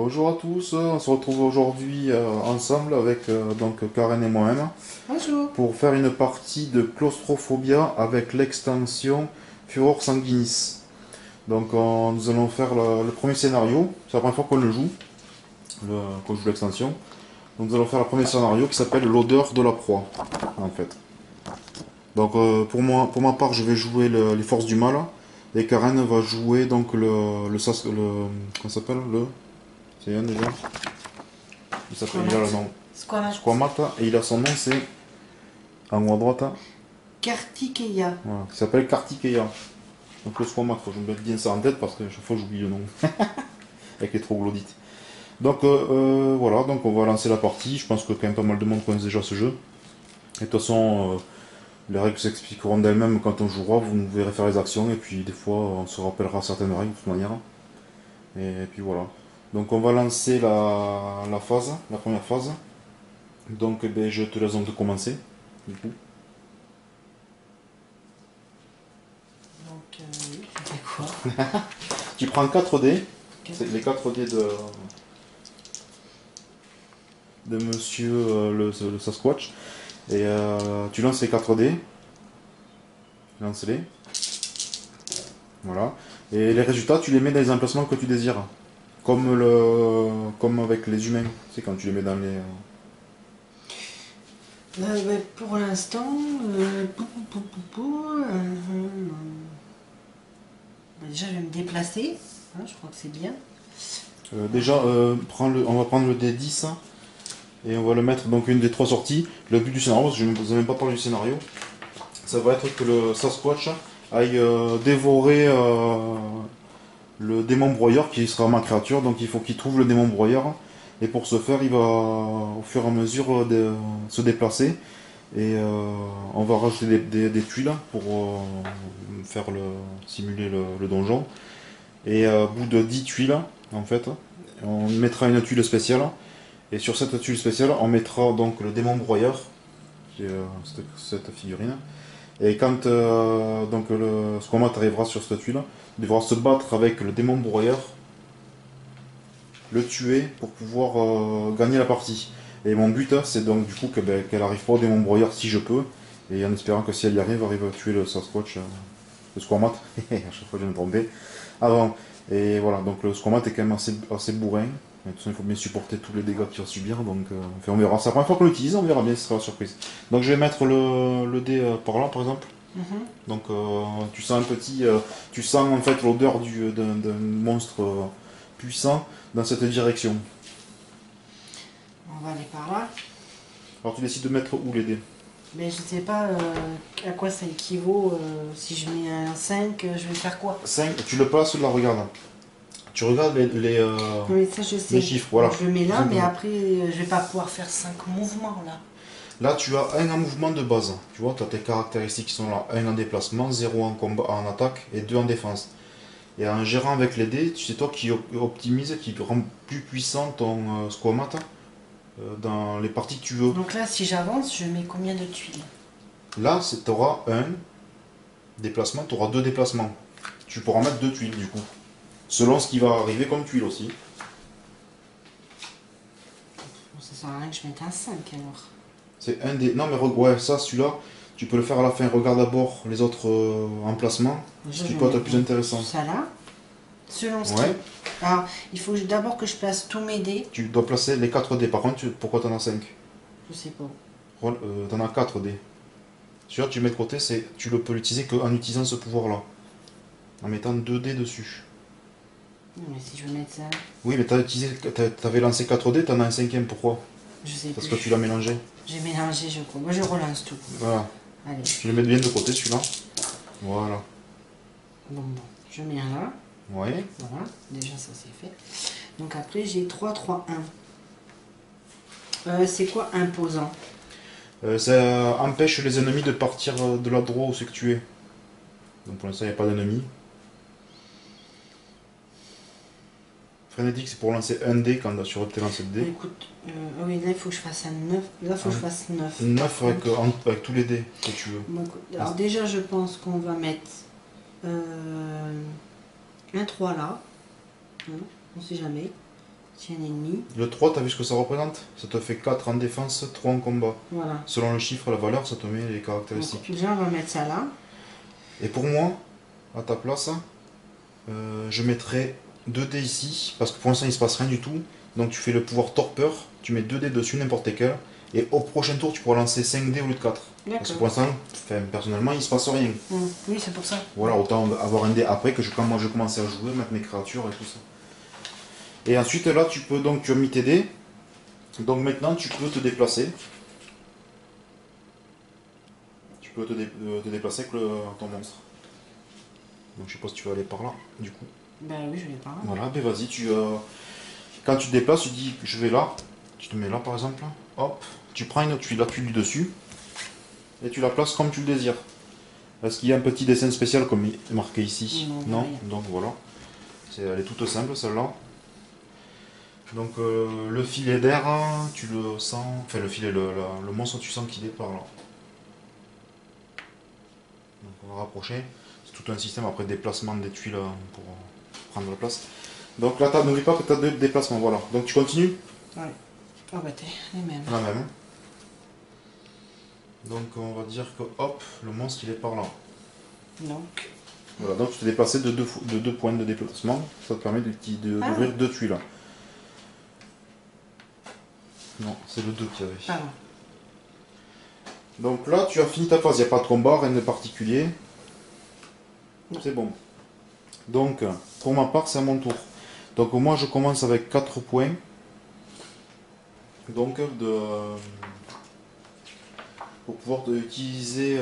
Bonjour à tous, on se retrouve aujourd'hui ensemble avec donc Karen et moi-même Bonjour. pour faire une partie de Claustrophobia avec l'extension Furor Sanguinis. Donc nous allons faire le premier scénario, c'est la première fois qu'on le joue, qu'on joue l'extension. Donc nous allons faire le premier scénario qui s'appelle l'odeur de la proie en fait. Donc pour ma part je vais jouer les forces du mal et Karen va jouer donc comment ça s'appelle le... C'est un déjà. Il a le nom. Squamat. Squamata et il a son nom, c'est en haut à droite, hein. Kartikeya. Voilà, qui s'appelle Kartikeya. Donc le Squamat, faut que je me mette bien ça en tête parce que chaque fois j'oublie le nom avec les troglodytes. Donc voilà, donc on va lancer la partie. Je pense que quand même pas mal de monde connaît déjà ce jeu. Et de toute façon, les règles s'expliqueront d'elles-mêmes quand on jouera. Vous nous verrez faire les actions et puis des fois on se rappellera certaines règles de toute manière. Et puis voilà. Donc on va lancer la phase, la première phase. Donc ben, je te laisse donc de commencer. Du coup. Donc, oui, tu fais quoi? Tu prends 4 dés, c'est les 4 dés de monsieur le Sasquatch, et tu lances les 4 dés. Lance-les. Voilà. Et les résultats, tu les mets dans les emplacements que tu désires. Comme avec les humains. C'est quand tu les mets dans les. Pour l'instant, déjà je vais me déplacer. Hein, je crois que c'est bien. Déjà, on va prendre le dé 10 et on va le mettre donc une des 3 sorties. Le but du scénario, parce que je ne vous ai même pas parlé du scénario, ça va être que le Sasquatch aille dévorer le démon broyeur qui sera ma créature. Donc il faut qu'il trouve le démon broyeur. Et pour ce faire, il va au fur et à mesure se déplacer. Et on va rajouter des tuiles pour simuler le donjon. Et au bout de 10 tuiles, en fait, on mettra une tuile spéciale. Et sur cette tuile spéciale, on mettra donc le démon broyeur, qui est cette figurine. Et quand donc le Squamat arrivera sur cette tuile, il devra se battre avec le démon broyeur, le tuer pour pouvoir gagner la partie. Et mon but, c'est donc du coup qu'elle arrive pas au démon broyeur si je peux, et en espérant que si elle y arrive à tuer le Sasquatch, le Squamat, à chaque fois je vais me tromper, avant. Et voilà, donc le Squamat est quand même assez bourrin. De toute façon, il faut bien supporter tous les dégâts qu'il va subir, donc enfin, on verra. C'est la première fois qu'on l'utilise, on verra bien, ce sera la surprise. Donc je vais mettre le dé par là, par exemple. Donc tu sens tu sens en fait l'odeur d'un monstre puissant dans cette direction. On va aller par là. Alors tu décides de mettre où les dés? Mais je sais pas à quoi ça équivaut. Si je mets un 5, je vais faire quoi? 5, tu le places là, regarde. Tu regardes Oui, ça je sais. les chiffres, voilà. Donc, je le mets là, mais Simplement. après, je vais pas pouvoir faire 5 mouvements là. Là, tu as un en mouvement de base. Tu vois, tu as tes caractéristiques qui sont là. Un en déplacement, 0 en combat, en attaque et 2 en défense. Et en gérant avec les dés, c'est toi qui optimise, qui rend plus puissant ton squamat dans les parties que tu veux. Donc là, si j'avance, je mets combien de tuiles? Là, tu auras un déplacement, tu auras 2 déplacements. Tu pourras mettre 2 tuiles du coup. Selon ce qui va arriver comme tuile aussi. Bon, ça sert à rien que je mette un 5 alors. C'est un des. Non, mais ouais, ça, celui-là, tu peux le faire à la fin. Regarde d'abord les autres emplacements. Ce qui peut être le plus intéressant. Ça là. Selon ce Ouais. qui... Alors, il faut d'abord que je place tous mes dés. Tu dois placer les 4 dés. Par contre, pourquoi t'en as 5? Je sais pas. T'en as 4 dés. Celui-là, tu le mets de côté, tu le peux l'utiliser qu'en utilisant ce pouvoir-là. En mettant 2 dés dessus. Non, mais si je veux mettre ça... Oui, mais t'avais lancé 4 dés, t'en as un cinquième. Pourquoi? Je sais Parce plus. que tu l'as mélangé. J'ai mélangé, je crois. Moi, je relance tout. Voilà. Allez. Tu le mets bien de côté, celui-là. Voilà. Bon, je mets un là. Ouais. Voilà. Déjà, ça c'est fait. Donc après, j'ai 3, 3, 1. C'est quoi imposant? Ça empêche les ennemis de partir de l'endroit où c'est que tu es. Donc pour l'instant, il n'y a pas d'ennemis. Frénétique, c'est pour lancer un dé quand tu aurais lancé de dés. Écoute, oui, là, il faut que je fasse un 9. Là, il faut que je fasse 9. 9 avec tous les dés que tu veux. Donc, alors déjà, je pense qu'on va mettre un 3 là. Hein, on sait jamais. C'est un ennemi. Le 3, t'as vu ce que ça représente? Ça te fait 4 en défense, 3 en combat. Voilà. Selon le chiffre, la valeur, ça te met les caractéristiques. Donc, déjà, on va mettre ça là. Et pour moi, à ta place, je mettrais 2 dés ici, parce que pour l'instant il se passe rien du tout. Donc tu fais le pouvoir torpeur, tu mets 2 dés dessus, n'importe lesquels, et au prochain tour tu pourras lancer 5 dés au lieu de 4. Parce que pour l'instant, personnellement, il se passe rien. Oui, c'est pour ça. Voilà, autant avoir un dé après que quand moi je commençais à jouer, mettre mes créatures et tout ça. Et ensuite là, tu peux donc, tu as mis tes dés, donc maintenant tu peux te déplacer. Tu peux te déplacer avec ton monstre. Donc je sais pas si tu vas aller par là, du coup. Ben oui, je vais pas. Voilà, ben vas-y, quand tu te déplaces, tu dis je vais là, tu te mets là par exemple, hop, tu prends une tuile, tu lis dessus, et tu la places comme tu le désires. Est-ce qu'il y a un petit dessin spécial comme il est marqué ici? Non. Donc voilà, elle est toute simple celle-là. Donc le filet d'air, tu le sens, enfin le filet, le monstre, tu sens qu'il est par là. Donc on va rapprocher, c'est tout un système après de déplacement des tuiles pour prendre la place. Donc là, n'oublie pas que tu as 2 déplacements, voilà. Donc tu continues? Ouais. Oh bah t'es les mêmes. La même. Donc on va dire que hop, le monstre il est par là. Donc. Voilà, donc tu t'es déplacé de 2 points de déplacement, ça te permet d'ouvrir 2 tuiles. Non, c'est le 2 qu'il y avait. Pardon. Donc là, tu as fini ta phase, il n'y a pas de combat, rien de particulier. C'est bon. Donc, pour ma part, c'est à mon tour. Donc moi, je commence avec 4 points. Donc, pour pouvoir utiliser...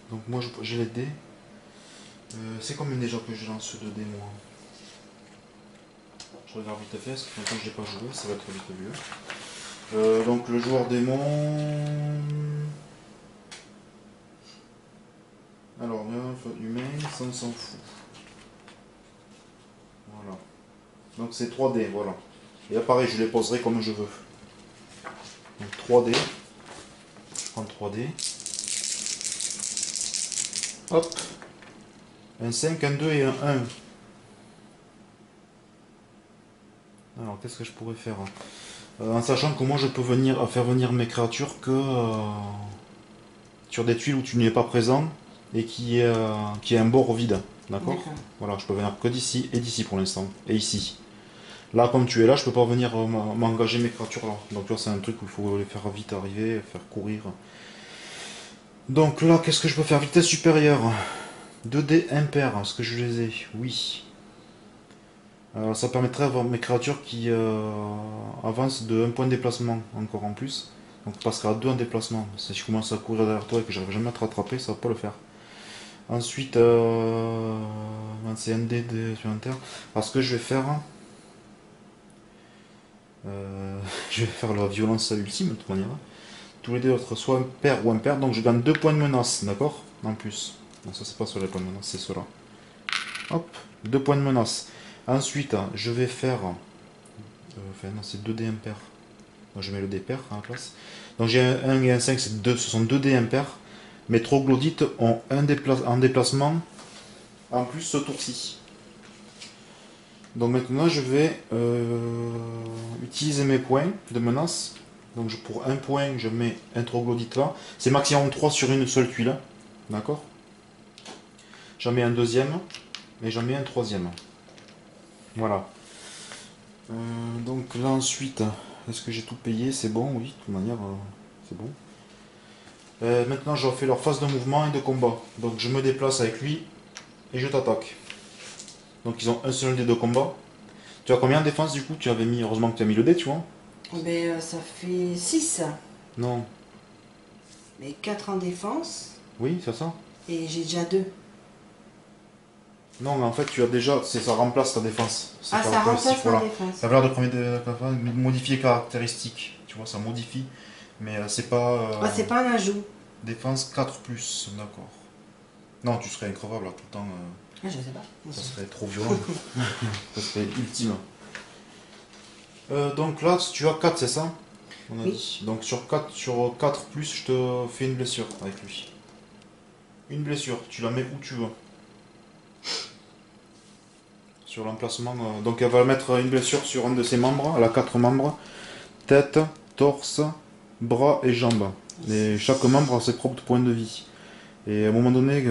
donc moi, j'ai les dés. C'est combien déjà que je lance 2 dés, moi? Je regarde vite fait, parce que maintenant je n'ai pas joué, ça va être vite vu. Donc le joueur démon... Alors, humain, ça on s'en fout. Voilà. Donc c'est 3 dés, voilà. Et là pareil, je les poserai comme je veux. Donc 3 dés. Je prends 3 dés. Hop. Un 5, un 2 et un 1. Alors qu'est-ce que je pourrais faire en sachant que moi je peux faire venir mes créatures que sur des tuiles où tu n'es pas présent et qui est un bord vide. D'accord. Voilà, je peux venir que d'ici et d'ici pour l'instant. Et ici. Là, comme tu es là, je peux pas venir m'engager mes créatures là. Donc là, c'est un truc où il faut les faire vite arriver, faire courir. Donc là, qu'est-ce que je peux faire? Vitesse supérieure. 2 dés impair. Est-ce que je les ai? Oui. Ça permettrait d'avoir mes créatures qui avancent de 1 point de déplacement encore en plus. Donc je passerai à 2 en déplacement. Si je commence à courir derrière toi et que j'arrive jamais à te rattraper, ça va pas le faire. Ensuite, c'est un dé supplémentaire. Alors ce que je vais faire, je vais faire la violence ultime de toute manière. Tous les deux autres, soit impair ou impair, donc je gagne 2 points de menace, d'accord? En plus. Donc ça c'est pas sur les points de menace, c'est cela. Hop, 2 points de menace. Ensuite, je vais faire... enfin non, c'est 2 dés impairs. Donc je mets le dé pair à la place. Donc j'ai un 1 et un 5, ce sont 2 dés impairs. Mes troglodytes ont un en déplacement en plus ce tour-ci. Donc maintenant je vais utiliser mes points de menace. Donc pour 1 point, je mets un troglodyte là. C'est maximum 3 sur une seule tuile. D'accord. J'en mets un deuxième. Et j'en mets un troisième. Voilà. Donc là ensuite, est-ce que j'ai tout payé? C'est bon, oui, de toute manière, c'est bon. Maintenant, je refais leur phase de mouvement et de combat. Donc je me déplace avec lui et je t'attaque. Donc ils ont un seul dé de combat. Tu as combien de défense du coup? Tu avais mis, heureusement que tu as mis le dé, tu vois. Ben, ça fait 6. Non. Mais 4 en défense. Oui, c'est ça. Et j'ai déjà 2. Non, mais en fait, tu as déjà. Ça remplace ta défense. Ah, ça remplace ma défense. Ça a l'air de modifier les caractéristiques. Tu vois, ça modifie. Mais c'est pas. Ah, c'est pas un ajout. Défense 4, d'accord. Non, tu serais increvable là, tout le temps. Ah, je sais pas. Ça serait trop violent. Ça serait ultime. Donc là, tu as 4, c'est ça? On a dit. Donc sur 4, je te fais une blessure avec lui. Une blessure, tu la mets où tu veux. sur l'emplacement. Donc elle va mettre une blessure sur un de ses membres. Elle a 4 membres. Tête, torse, bras et jambes. Et chaque membre a ses propres points de vie. Et à un moment donné,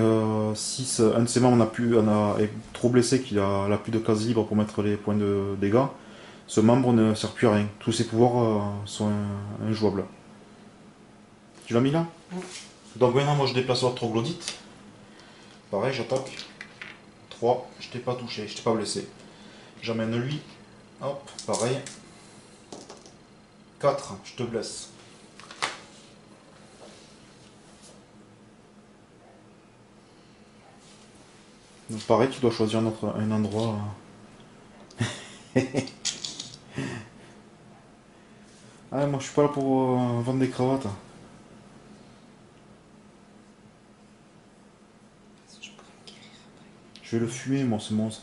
si un de ses membres est trop blessé, qu'il a plus de cases libres pour mettre les points de dégâts, ce membre ne sert plus à rien. Tous ses pouvoirs sont injouables. Tu l'as mis là? Oui. Donc maintenant, moi je déplace l'autre troglodyte. Pareil, j'attaque. 3, je t'ai pas touché, je t'ai pas blessé. J'amène lui. Hop, pareil. 4, je te blesse. Donc pareil, tu dois choisir un endroit. Ah, moi je suis pas là pour vendre des cravates. Je pourrais me guérir après. Je vais le fumer, moi, ce monstre.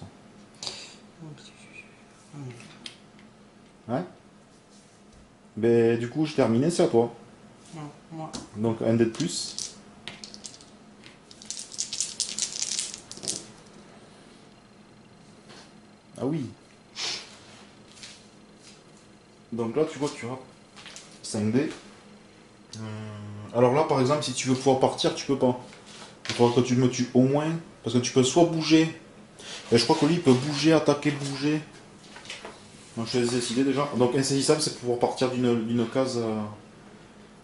Ouais. Ben, du coup, j'ai terminé, c'est à toi. Non, moi. Donc, un dé de plus. Ah oui. Donc là, tu vois, tu as 5 dés. Alors là, par exemple, si tu veux pouvoir partir, tu peux pas. Il faudra que tu me tues au moins. Parce que tu peux soit bouger. Et je crois que lui, il peut bouger, attaquer, bouger. Donc je les ai décidés déjà. Donc insaisissable, c'est pouvoir partir d'une case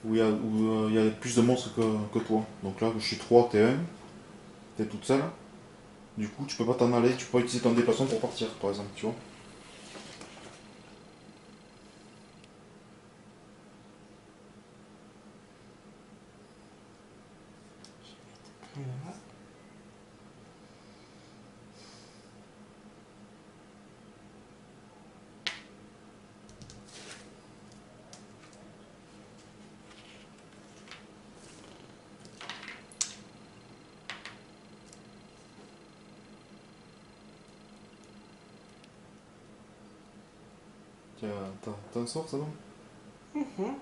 où il y a plus de monstres que toi. Donc là, je suis 3, t'es 1. T'es toute seule. Du coup, tu peux pas t'en aller. Tu peux pas utiliser ton déplacement pour partir, par exemple, tu vois. Voilà. T'as un sort, ça donc? Mhm.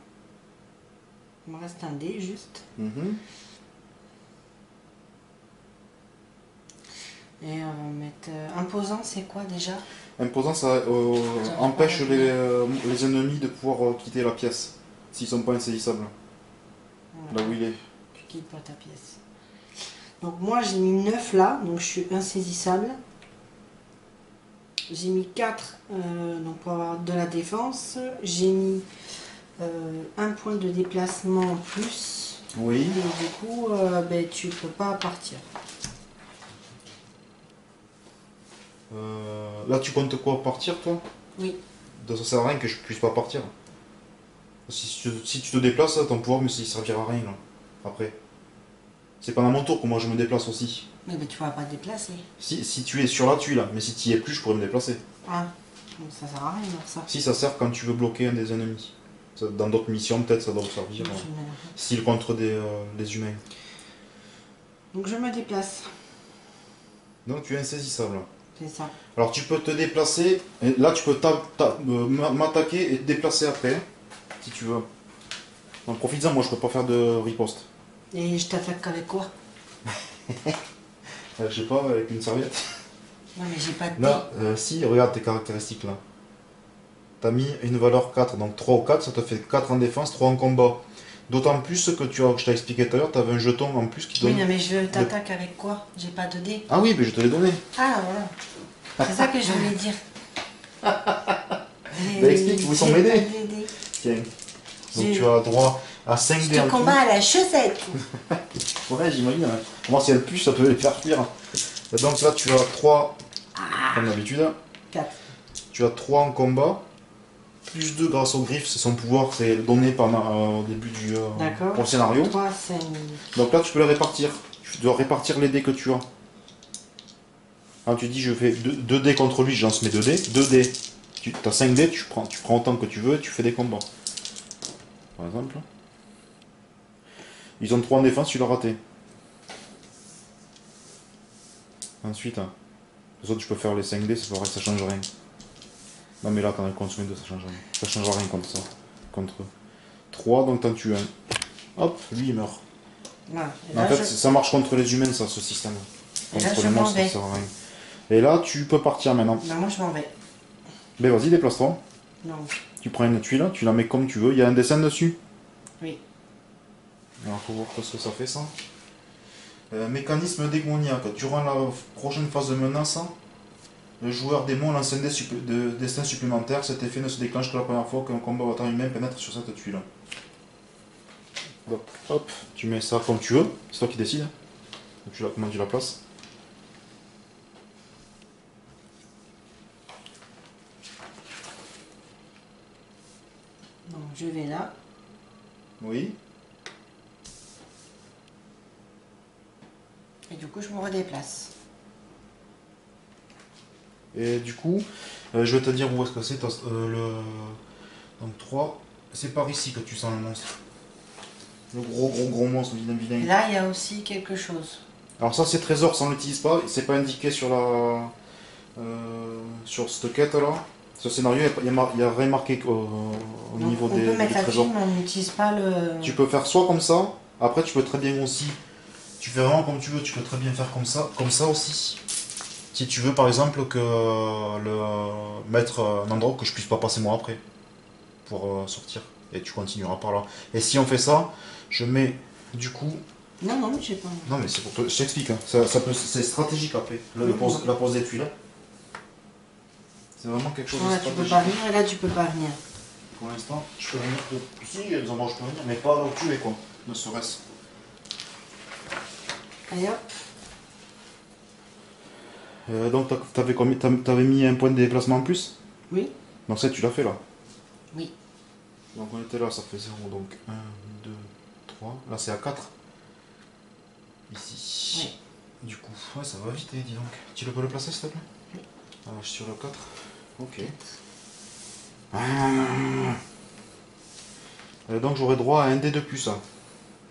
Il me reste un dé juste. Et on va mettre imposant, c'est quoi déjà? Imposant, ça empêche les ennemis de pouvoir quitter la pièce s'ils sont pas insaisissables. Voilà. Là où il est. Tu quittes pas ta pièce. Donc moi j'ai mis 9 là, donc je suis insaisissable. J'ai mis 4 donc pour avoir de la défense. J'ai mis un point de déplacement en plus. Oui. Et du coup, ben, tu peux pas partir. Là, tu comptes quoi, partir, toi? Oui. Ça sert à rien que je puisse pas partir. Si tu te déplaces, ton pouvoir, mais il servira à rien, là. Après. C'est pendant mon tour que moi je me déplace aussi. Mais ben, tu vas pas te déplacer. Si tu es sur là, tu es là. Mais si tu y es plus, je pourrais me déplacer. Ah, donc ça sert à rien alors ça. Si, ça sert quand tu veux bloquer un des ennemis. Dans d'autres missions, peut-être, ça doit servir. S'il contre des humains. Donc je me déplace. Donc tu es insaisissable. C'est ça. Alors tu peux te déplacer, et là tu peux m'attaquer et te déplacer après, si tu veux. Donc profites-en, moi je peux pas faire de riposte. Et je t'attaque avec quoi? Je sais pas, avec une serviette. Non mais j'ai pas de Là, si, regarde tes caractéristiques là. T'as mis une valeur 4, donc 3 ou 4, ça te fait 4 en défense, 3 en combat. D'autant plus que je t'ai expliqué tout à l'heure, tu avais un jeton en plus qui donne... Oui, non, mais je t'attaque avec quoi? J'ai pas de dés. Ah oui, mais je te l'ai donné. Ah, voilà. C'est ça que je voulais dire. Explique, vous sont m'aider. Tiens. Donc tu as droit à 5 dés en Je tout. combat à la chaussette. Ouais, j'imagine. Hein. Moi, si elle pue, ça peut les faire fuir. Et donc là, tu as 3, comme d'habitude. 4. Tu as 3 en combat. Plus 2 grâce aux griffes, c'est son pouvoir, c'est donné au début pour le scénario. 3, 5. Donc là, tu peux les répartir. Tu dois répartir les dés que tu as. Quand tu dis je fais 2 dés contre lui, je lance mes 2 dés. 2 dés. Tu as 5 dés, tu prends autant que tu veux et tu fais des combats. Par exemple. Ils ont 3 en défense, tu l'as raté. Ensuite, de toute façon, tu peux faire les 5 dés, c'est pareil, ça change rien. Non mais là, t'en as consommé 2, ça change rien. Ça change rien contre ça. Contre 3, donc t'en tues un. Hop, lui il meurt. Voilà. En fait, ça marche contre les humains, ça, ce système. Et là, Contre je les m'en monstres, ça vais. sert à rien. Et là, tu peux partir maintenant. Ben, moi, je m'en vais. Ben vas-y, déplace-toi. Non. Tu prends une tuile, tu la mets comme tu veux. Il y a un dessin dessus. Oui. Alors, faut voir ce que ça fait, ça. Mécanisme démoniaque. Durant la prochaine phase de menace, le joueur démon lance un destin supplémentaire. Cet effet ne se déclenche que la première fois qu'un combat battant humain pénètre sur cette tuile. Donc, hop, tu mets ça comme tu veux. C'est toi qui décides. Donc, comment tu la places. Donc, je vais là. Oui. Et du coup, je me redéplace. Et du coup, je vais te dire où est-ce que c'est. Donc 3, c'est par ici que tu sens le monstre. Le gros monstre vilain. Là, il y a aussi quelque chose. Alors ça c'est trésor, ça on l'utilise pas, c'est pas indiqué sur la sur cette quête là. Ce scénario, il y a rien marqué au Donc, niveau on peut des mettre la trésors. tuile, mais on n'utilise pas le... Tu peux faire soit comme ça, après tu peux très bien aussi, tu fais vraiment comme tu veux, tu peux très bien faire comme ça aussi. Si tu veux par exemple que mettre un endroit que je puisse pas passer moi après pour sortir et tu continueras par là. Et si on fait ça, je mets du coup. Non, non, mais je sais pas. Non mais c'est pour toi, je t'explique, hein. C'est stratégique après, la pose des tuiles. C'est vraiment quelque chose de Ouais, tu stratégique. peux pas venir et là, tu peux pas venir. Pour l'instant, je peux venir. Si, il y a des endroits où je peux venir, mais pas là où tu es quoi, ne serait-ce. Allez hop. Donc t'avais mis un point de déplacement en plus. Oui. Donc ça tu l'as fait là. Oui. Donc on était là, ça fait 0, donc 1, 2, 3. Là c'est à 4. Ici. Oui. Du coup, ouais, ça va vite, dis donc. Tu peux le placer s'il te plaît? Oui. Ah, je suis sur le 4. Ok. Donc j'aurai droit à un dé de plus, hein,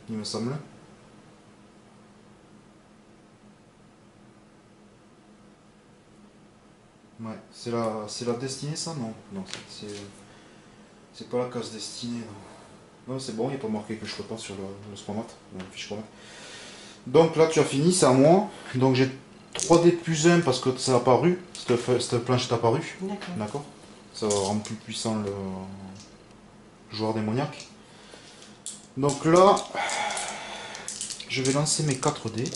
il me semble. Ouais, c'est la destinée ça? Non, non, c'est pas la case destinée. Non, non c'est bon, il n'est pas marqué que je peux pas sur le format, la fiche format. Donc là tu as fini, c'est à moi. Donc j'ai 3D plus 1 parce que ça a apparu, cette planche est apparue. D'accord. D'accord. Ça rend plus puissant le joueur démoniaque. Donc là, je vais lancer mes 4 dés.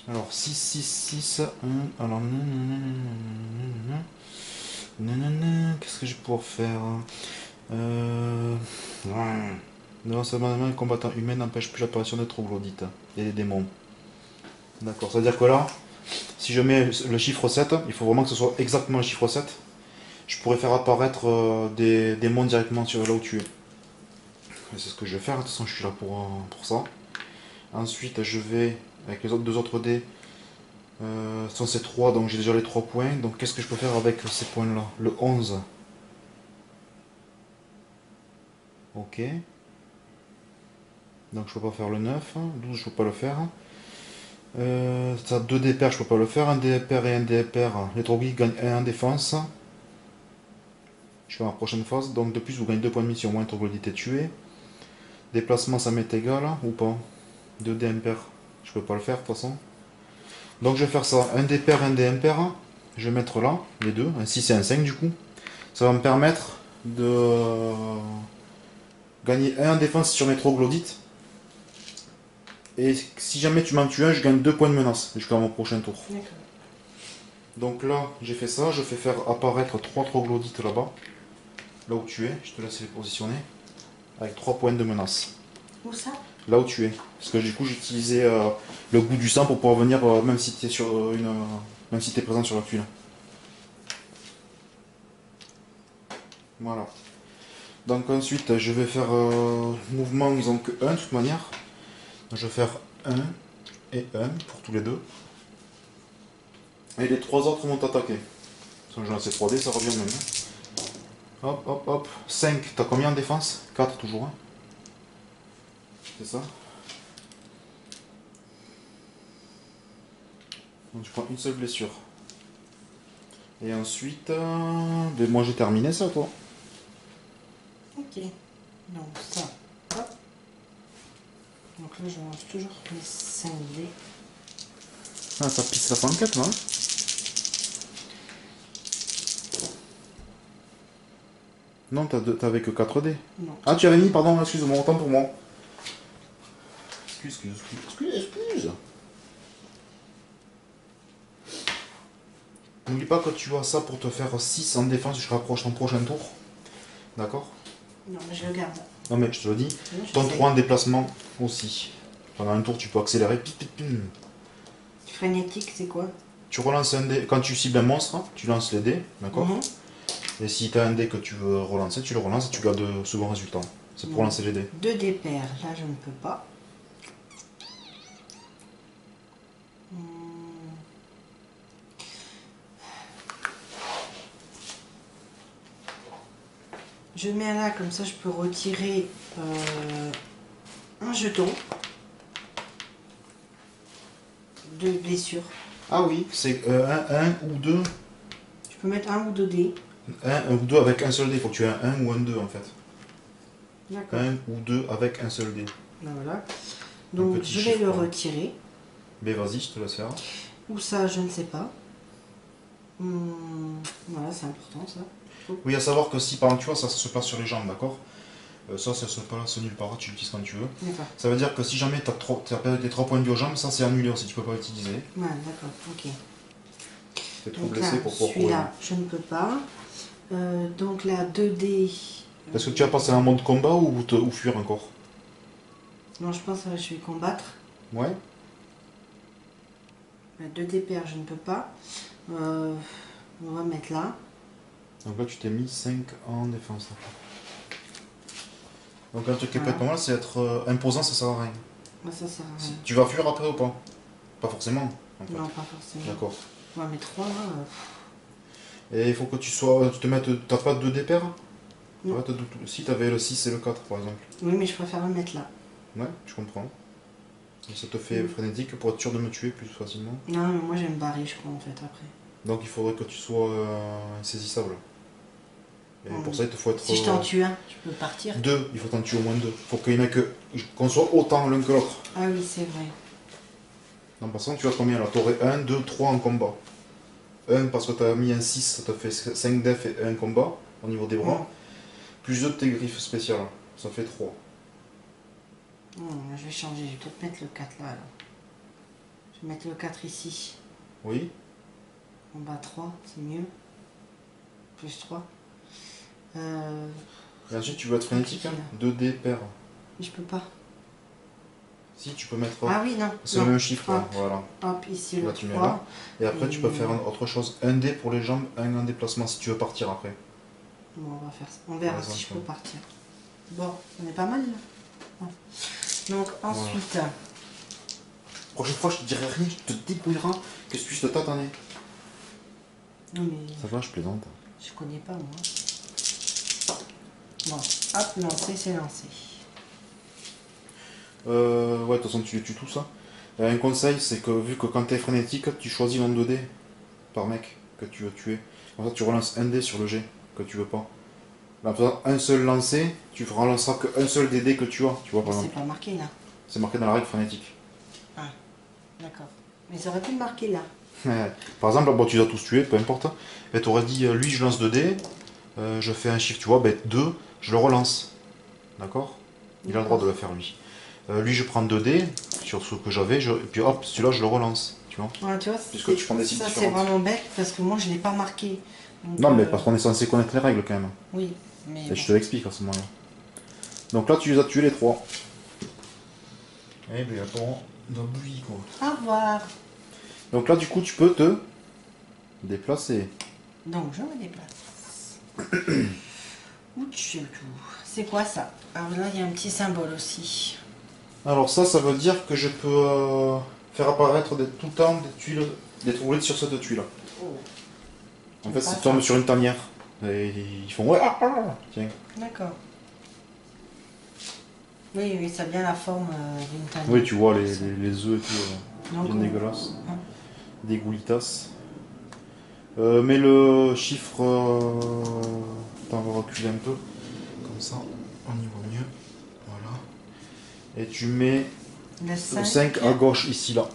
Alors 6, 6, 6, 1. Alors qu'est-ce que je vais pouvoir faire? Non, seulement un combattant humain n'empêche plus l'apparition des troglodytes et des démons. D'accord, ça veut dire que là, si je mets le chiffre 7, il faut vraiment que ce soit exactement le chiffre 7. Je pourrais faire apparaître des démons directement sur là où tu es. C'est ce que je vais faire, de toute façon je suis là pour ça. Ensuite je vais, avec les deux autres dés, ce sont ces 3, donc j'ai déjà les 3 points. Donc qu'est-ce que je peux faire avec ces points là? Le 11. Ok. Donc je peux pas faire le 9, 12 je peux pas le faire. Ça 2 dés pairs je peux pas le faire, un dé pair et un dé pair. Les troglodytes gagnent 1 en défense. Je fais ma prochaine phase, donc de plus vous gagnez 2 points de mission, moins un troglodyte est tué. Déplacement ça m'est égal ou pas? 2 dés impair, je peux pas le faire de toute façon. Donc je vais faire ça, un dé pair, un dé impair. Je vais mettre là, les deux, un 6 et un 5 du coup. Ça va me permettre de gagner 1 en défense sur mes troglodytes. Et si jamais tu m'en tues un, je gagne 2 points de menace jusqu'à mon prochain tour. Donc là, j'ai fait ça, je fais faire apparaître 3 troglodytes là-bas. Là où tu es, je te laisse les positionner. Avec 3 points de menace. Où ça? Là où tu es. Parce que du coup, j'ai utilisé le goût du sang pour pouvoir venir, même si tu es sur même si tu es présent sur la tuile. Voilà. Donc ensuite, je vais faire mouvement, ils ont que 1 de toute manière. Je vais faire 1 et 1 pour tous les deux. Et les 3 autres vont attaquer. Parce que j'ai lancé 3D, ça revient même. Hop, hop, hop. 5, t'as combien en défense? 4 toujours. Hein. C'est ça. Donc je prends une seule blessure. Et ensuite, ben moi j'ai terminé ça, toi. Ok. Donc ça, hop. Donc là, je range toujours les 5 dés. Ah, ça pisse la 104 là. Non, t'avais que 4D. Non. Ah, tu avais mis, pardon, excuse-moi, autant pour moi. Excuse. N'oublie pas que tu as ça pour te faire 6 en défense jusqu'à ton prochain tour. D'accord? Non, mais je le garde. Non, mais je te le dis. Oui, je Ton sais. 3 en déplacement aussi. Pendant un tour, tu peux accélérer. Frénétique, c'est quoi? Tu relances un dé. Quand tu cibles un monstre, tu lances les dés. D'accord? Mhm. Et si tu as un dé que tu veux relancer, tu le relances et tu gardes le second résultat. C'est pour lancer les dés. 2 dés pairs, là je ne peux pas. Je mets là, comme ça je peux retirer un jeton de blessure. Ah oui, c'est un ou deux. Je peux mettre 1 ou 2 dés. Un ou deux avec un seul dé. Il faut que tu aies un 1 ou un 2 en fait. D'accord. Un ou deux avec un seul dé. Ben voilà. Donc petit je vais chiffre, le hein. retirer. Mais vas-y, je te laisse faire. Où ça, je ne sais pas. Voilà, c'est important ça. Oui, à savoir que si par exemple tu vois, ça se place sur les jambes, d'accord? Ça se place nulle part, tu l'utilises quand tu veux. D'accord. Ça veut dire que si jamais tu as perdu tes 3 points de vie aux jambes, ça c'est annulé aussi, tu peux pas l'utiliser. Ouais, d'accord, ok. T'es trop Donc blessé là, pour pouvoir celui-là, je ne peux pas. Donc là, 2 dés. Est-ce que tu vas passer en mode combat ou fuir encore? Non, je pense que je vais combattre. Ouais. 2 dés pairs, je ne peux pas. On va mettre là. Donc là tu t'es mis 5 en défense. Donc un truc qui peut Voilà. être pas mal, c'est être imposant, ça sert à rien. Moi, ça sert à rien. Tu vas fuir après ou pas? Pas forcément. En fait. Non, pas forcément. D'accord. On va mettre 3 là. Et il faut que tu sois. Tu te mettes. T'as pas de 2 dés pairs? Non. Ouais, si t'avais le 6 et le 4 par exemple. Oui, mais je préfère le mettre là. Ouais, je comprends. Et ça te fait frénétique pour être sûr de me tuer plus facilement. Non, mais moi, je vais me barrer, je crois, en fait, après. Donc il faudrait que tu sois insaisissable. Et pour ça, il te faut être. Si je t'en tue un, tu peux partir. 2, il faut t'en tuer au moins 2. Faut qu'il y en ait que. Qu'on soit autant l'un que l'autre. Ah oui, c'est vrai. En passant, tu as combien là? T'aurais 1, 2, 3 en combat. 1 parce que t'as mis un 6, ça te fait 5 def et 1 combat au niveau des bras. Plus 2 de tes griffes spéciales, ça fait 3. Je vais changer, je vais peut-être mettre le 4 là, alors. Je vais mettre le 4 ici. Oui. En bas 3, c'est mieux. Plus 3. Et ensuite, tu veux être frénétique, hein? 2D pair. Je peux pas. Si, tu peux mettre. Ah oui, non. C'est non. le même chiffre, Hop. là. Voilà. Hop, ici Là, le tu mets 3. là. Et après, tu peux faire autre chose. 1 dé pour les jambes, 1 en déplacement si tu veux partir après. Bon, on va faire ça. On verra si je peux partir. Bon, on est pas mal là. Donc ensuite. Prochaine fois, je te dirai rien, je te débrouilleras que je puisse te tâtonner. Non mais Ça va, je plaisante. je connais pas moi. Bon, hop, lancer, c'est lancé. Ouais, de toute façon, tu les tues tout ça. Un conseil, c'est que vu que quand t'es frénétique, tu choisis nombre de dés par mec que tu veux tuer. Comme ça, tu relances un dé sur le jet que tu veux pas. En faisant un seul lancer, tu relanceras qu'un seul des dés que tu as, tu vois, par C'est exemple. pas marqué là. C'est marqué dans la règle frénétique. Ah, d'accord. Mais ça aurait pu le marquer là. Par exemple, bon, tu dois tous tuer, peu importe. Et tu aurais dit, lui, je lance 2 dés, je fais un chiffre, tu vois, 2, je le relance. D'accord? Il a le droit de le faire, lui. Lui, je prends 2 dés sur ce que j'avais, et puis hop, celui-là, je le relance. Tu vois? Ouais, tu vois, Puisque tu prends des cibles ça c'est différentes. vraiment bête parce que moi je l'ai pas marqué. Donc, Non, mais parce qu'on est censé connaître les règles quand même. Oui, mais. Et bon. je te l'explique à ce moment-là. Donc là, tu les as tués les 3. Eh bien, attends, d'oubli quoi. Au revoir. Donc là, du coup, tu peux te déplacer. Donc je me déplace. Ouh, c'est quoi ça? Alors là, il y a un petit symbole aussi. Alors ça veut dire que je peux faire apparaître tout le temps des tuiles, des roulettes sur cette tuile. Oh. En fait, ça tombe sur une tanière. Et ils font ouais, tiens. D'accord. Oui, oui, ça a bien la forme d'une tanière. Oui, tu vois les œufs et tout, Donc, bien dégueulasse. hein. Des goulitas. Mais le chiffre, on va reculer un peu, comme ça, on y voit mieux. Voilà. Et tu mets Le 5. 5 à gauche ici là.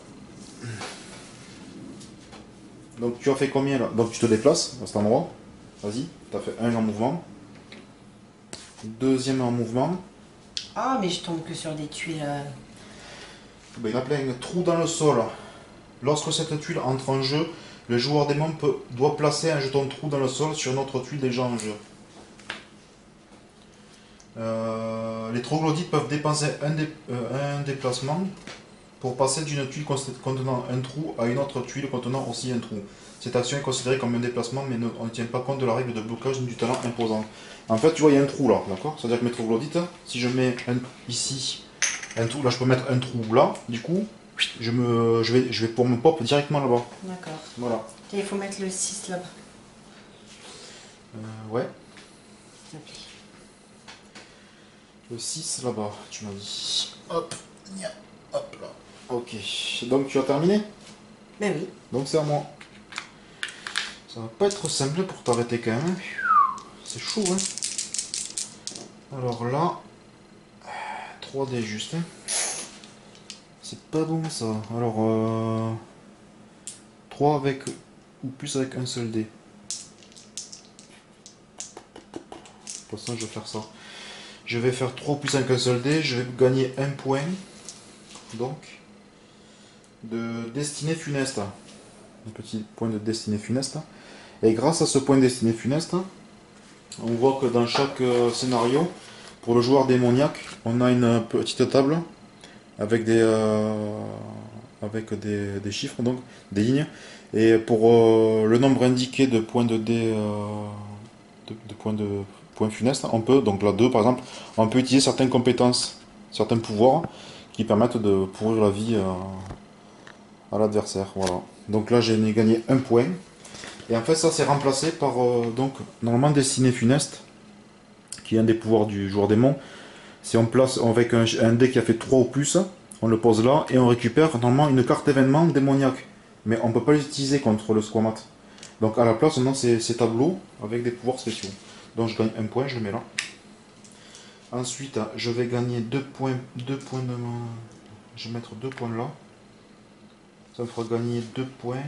Donc tu as fait combien là? Donc tu te déplaces à cet endroit. Vas-y, tu as fait un en mouvement. Deuxième en mouvement. Ah, mais je tombe que sur des tuiles. Ben, il y en a plein. Trou dans le sol. Lorsque cette tuile entre en jeu, le joueur démon doit placer un jeton trou dans le sol sur une autre tuile déjà en jeu. Les troglodytes peuvent dépenser un déplacement pour passer d'une tuile contenant un trou à une autre tuile contenant aussi un trou. Cette action est considérée comme un déplacement, mais on ne tient pas compte de la règle de blocage ni du talent imposant. En fait, tu vois, il y a un trou là, d'accord? C'est-à-dire que mes troglodytes, si je mets ici un trou, là je peux mettre un trou là, du coup, je vais pour mon pop directement là-bas. D'accord. Voilà. Et il faut mettre le 6 là-bas. Ouais. S'il te plaît. Le 6 là-bas, tu m'as dit. Hop, hop là. Ok. Donc tu as terminé? Ben oui. Donc c'est à moi. Ça va pas être simple pour t'arrêter quand même. C'est chaud, hein. Alors là, 3D juste. Hein. C'est pas bon ça. Alors, 3 avec ou plus avec un seul dé. De toute façon, je vais faire ça. Je vais faire 3 ou plus avec un seul dé. Je vais gagner un point. Donc, de destinée funeste. Un petit point de destinée funeste. Et grâce à ce point de destinée funeste, on voit que dans chaque scénario, pour le joueur démoniaque, on a une petite table avec des chiffres, donc des lignes. Et pour le nombre indiqué de points de dés, de points funestes, on peut, donc là 2 par exemple, on peut utiliser certaines compétences, certains pouvoirs qui permettent de pourrir la vie à l'adversaire. Voilà. Donc là j'ai gagné un point. Et en fait ça c'est remplacé par donc normalement destiné funeste, qui est un des pouvoirs du joueur démon. Si on place avec un dé qui a fait 3 ou plus, on le pose là et on récupère normalement une carte événement démoniaque. Mais on ne peut pas l'utiliser contre le Squamat. Donc à la place, on a ces tableaux avec des pouvoirs spéciaux. Donc je gagne un point, je le mets là. Ensuite, je vais gagner 2 points, de mon... Je vais mettre 2 points là. Ça me fera gagner 2 points.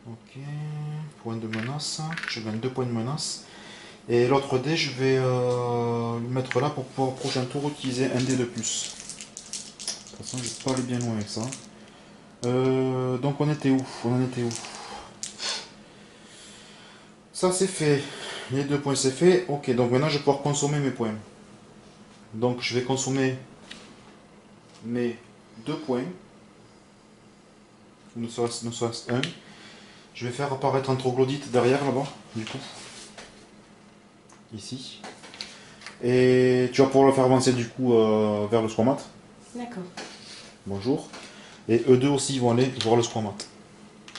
Ok. Point de menace. Je gagne 2 points de menace. Et l'autre dé, je vais le mettre là pour pouvoir au prochain tour utiliser un dé de plus. De toute façon, je vais pas aller bien loin avec ça. Donc on était où? On en était où? Ça c'est fait. Les 2 points c'est fait. Ok, donc maintenant je vais pouvoir consommer mes points. Donc je vais consommer mes 2 points. Ne serait-ce un. Je vais faire apparaître un troglodyte derrière là-bas, du coup. Ici. Et tu vas pouvoir le faire avancer du coup vers le Squamat. D'accord. Bonjour. Et eux deux aussi vont aller voir le Squamat.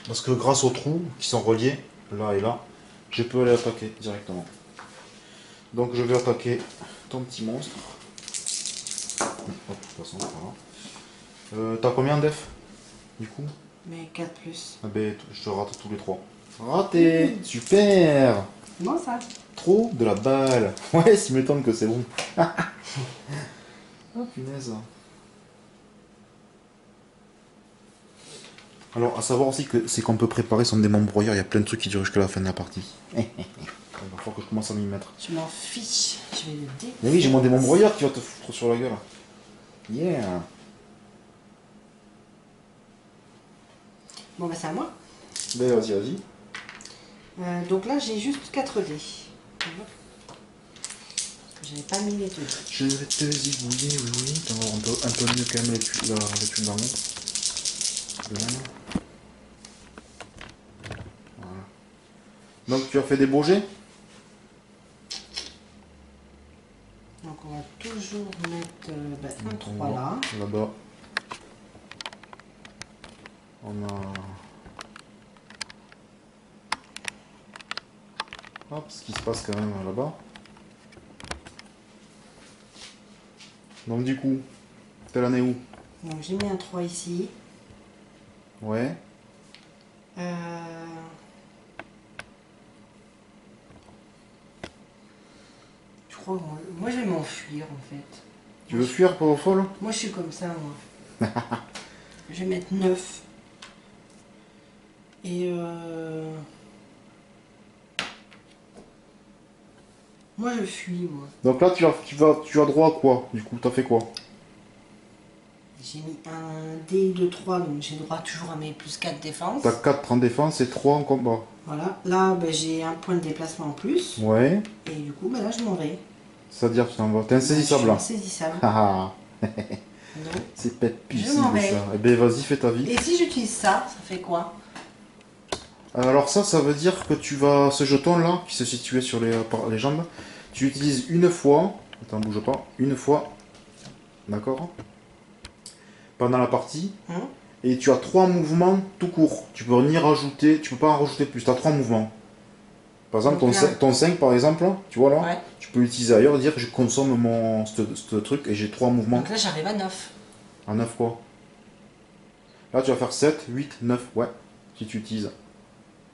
Parce que grâce aux trous qui sont reliés, là et là, je peux aller attaquer directement. Donc je vais attaquer ton petit monstre. Hop, de toute façon, voilà. T'as combien def du coup? Mais 4 plus. Ah ben, je te rate tous les 3. Raté. Super. Bon ça. Trop de la balle. Ouais, s'il m'étonne que c'est bon. Oh punaise. Alors, à savoir aussi que c'est qu'on peut préparer son démon broyeur, il y a plein de trucs qui durent jusqu'à la fin de la partie. Il va falloir que je commence à m'y mettre. Je m'en fiche. Je vais le dé. Mais oui, j'ai mon démon broyeur qui va te foutre sur la gueule. Yeah. Bon bah c'est à moi. Ben vas-y, vas-y. Donc là j'ai juste 4 dés. J'avais pas mis les deux. Je vais te zigouiller, oui, oui. T'en vas un peu mieux quand même les tuiles dans l'eau. Voilà. Donc tu as fait des beaux jets? Donc on va toujours mettre un Donc, 3 là. Là-bas. On a... Hop, ce qui se passe quand même là-bas. Donc du coup, t'es l'année où? Donc j'ai mis un 3 ici. Ouais. Je crois que moi je vais m'enfuir en fait. Tu veux fuir pour folle? Moi je suis comme ça moi. Je vais mettre 9. Et Moi, je fuis, moi. Donc là, tu as droit à quoi? Du coup, t'as fait quoi? J'ai mis un dé de 3, donc j'ai droit toujours à mes plus 4 défenses. T'as 4 en défense et 3 en combat. Voilà. Là, ben, j'ai un point de déplacement en plus. Ouais. Et du coup, ben, là, je m'en vais. C'est-à-dire, tu t'en vas. T'es Ben, je insaisissable suis là. insaisissable. Ah ah. Donc, C'est pète je m'en possible vais. ça. Eh ben vas-y, fais ta vie. Et si j'utilise ça, ça fait quoi? Alors ça veut dire que tu vas... Ce jeton là, qui se situait sur les jambes, tu l'utilises une fois. Attends, bouge pas. Une fois. D'accord? Pendant la partie. Hein? Et tu as 3 mouvements tout court. Tu peux ni rajouter, tu peux pas en rajouter plus. Tu as 3 mouvements. Par exemple, Donc là- ton 5 par exemple, là, tu vois là, Ouais. tu peux l'utiliser ailleurs et dire je consomme ce truc et j'ai 3 mouvements. Donc là, j'arrive à 9. À 9 quoi. Là tu vas faire 7, 8, 9, ouais, si tu utilises.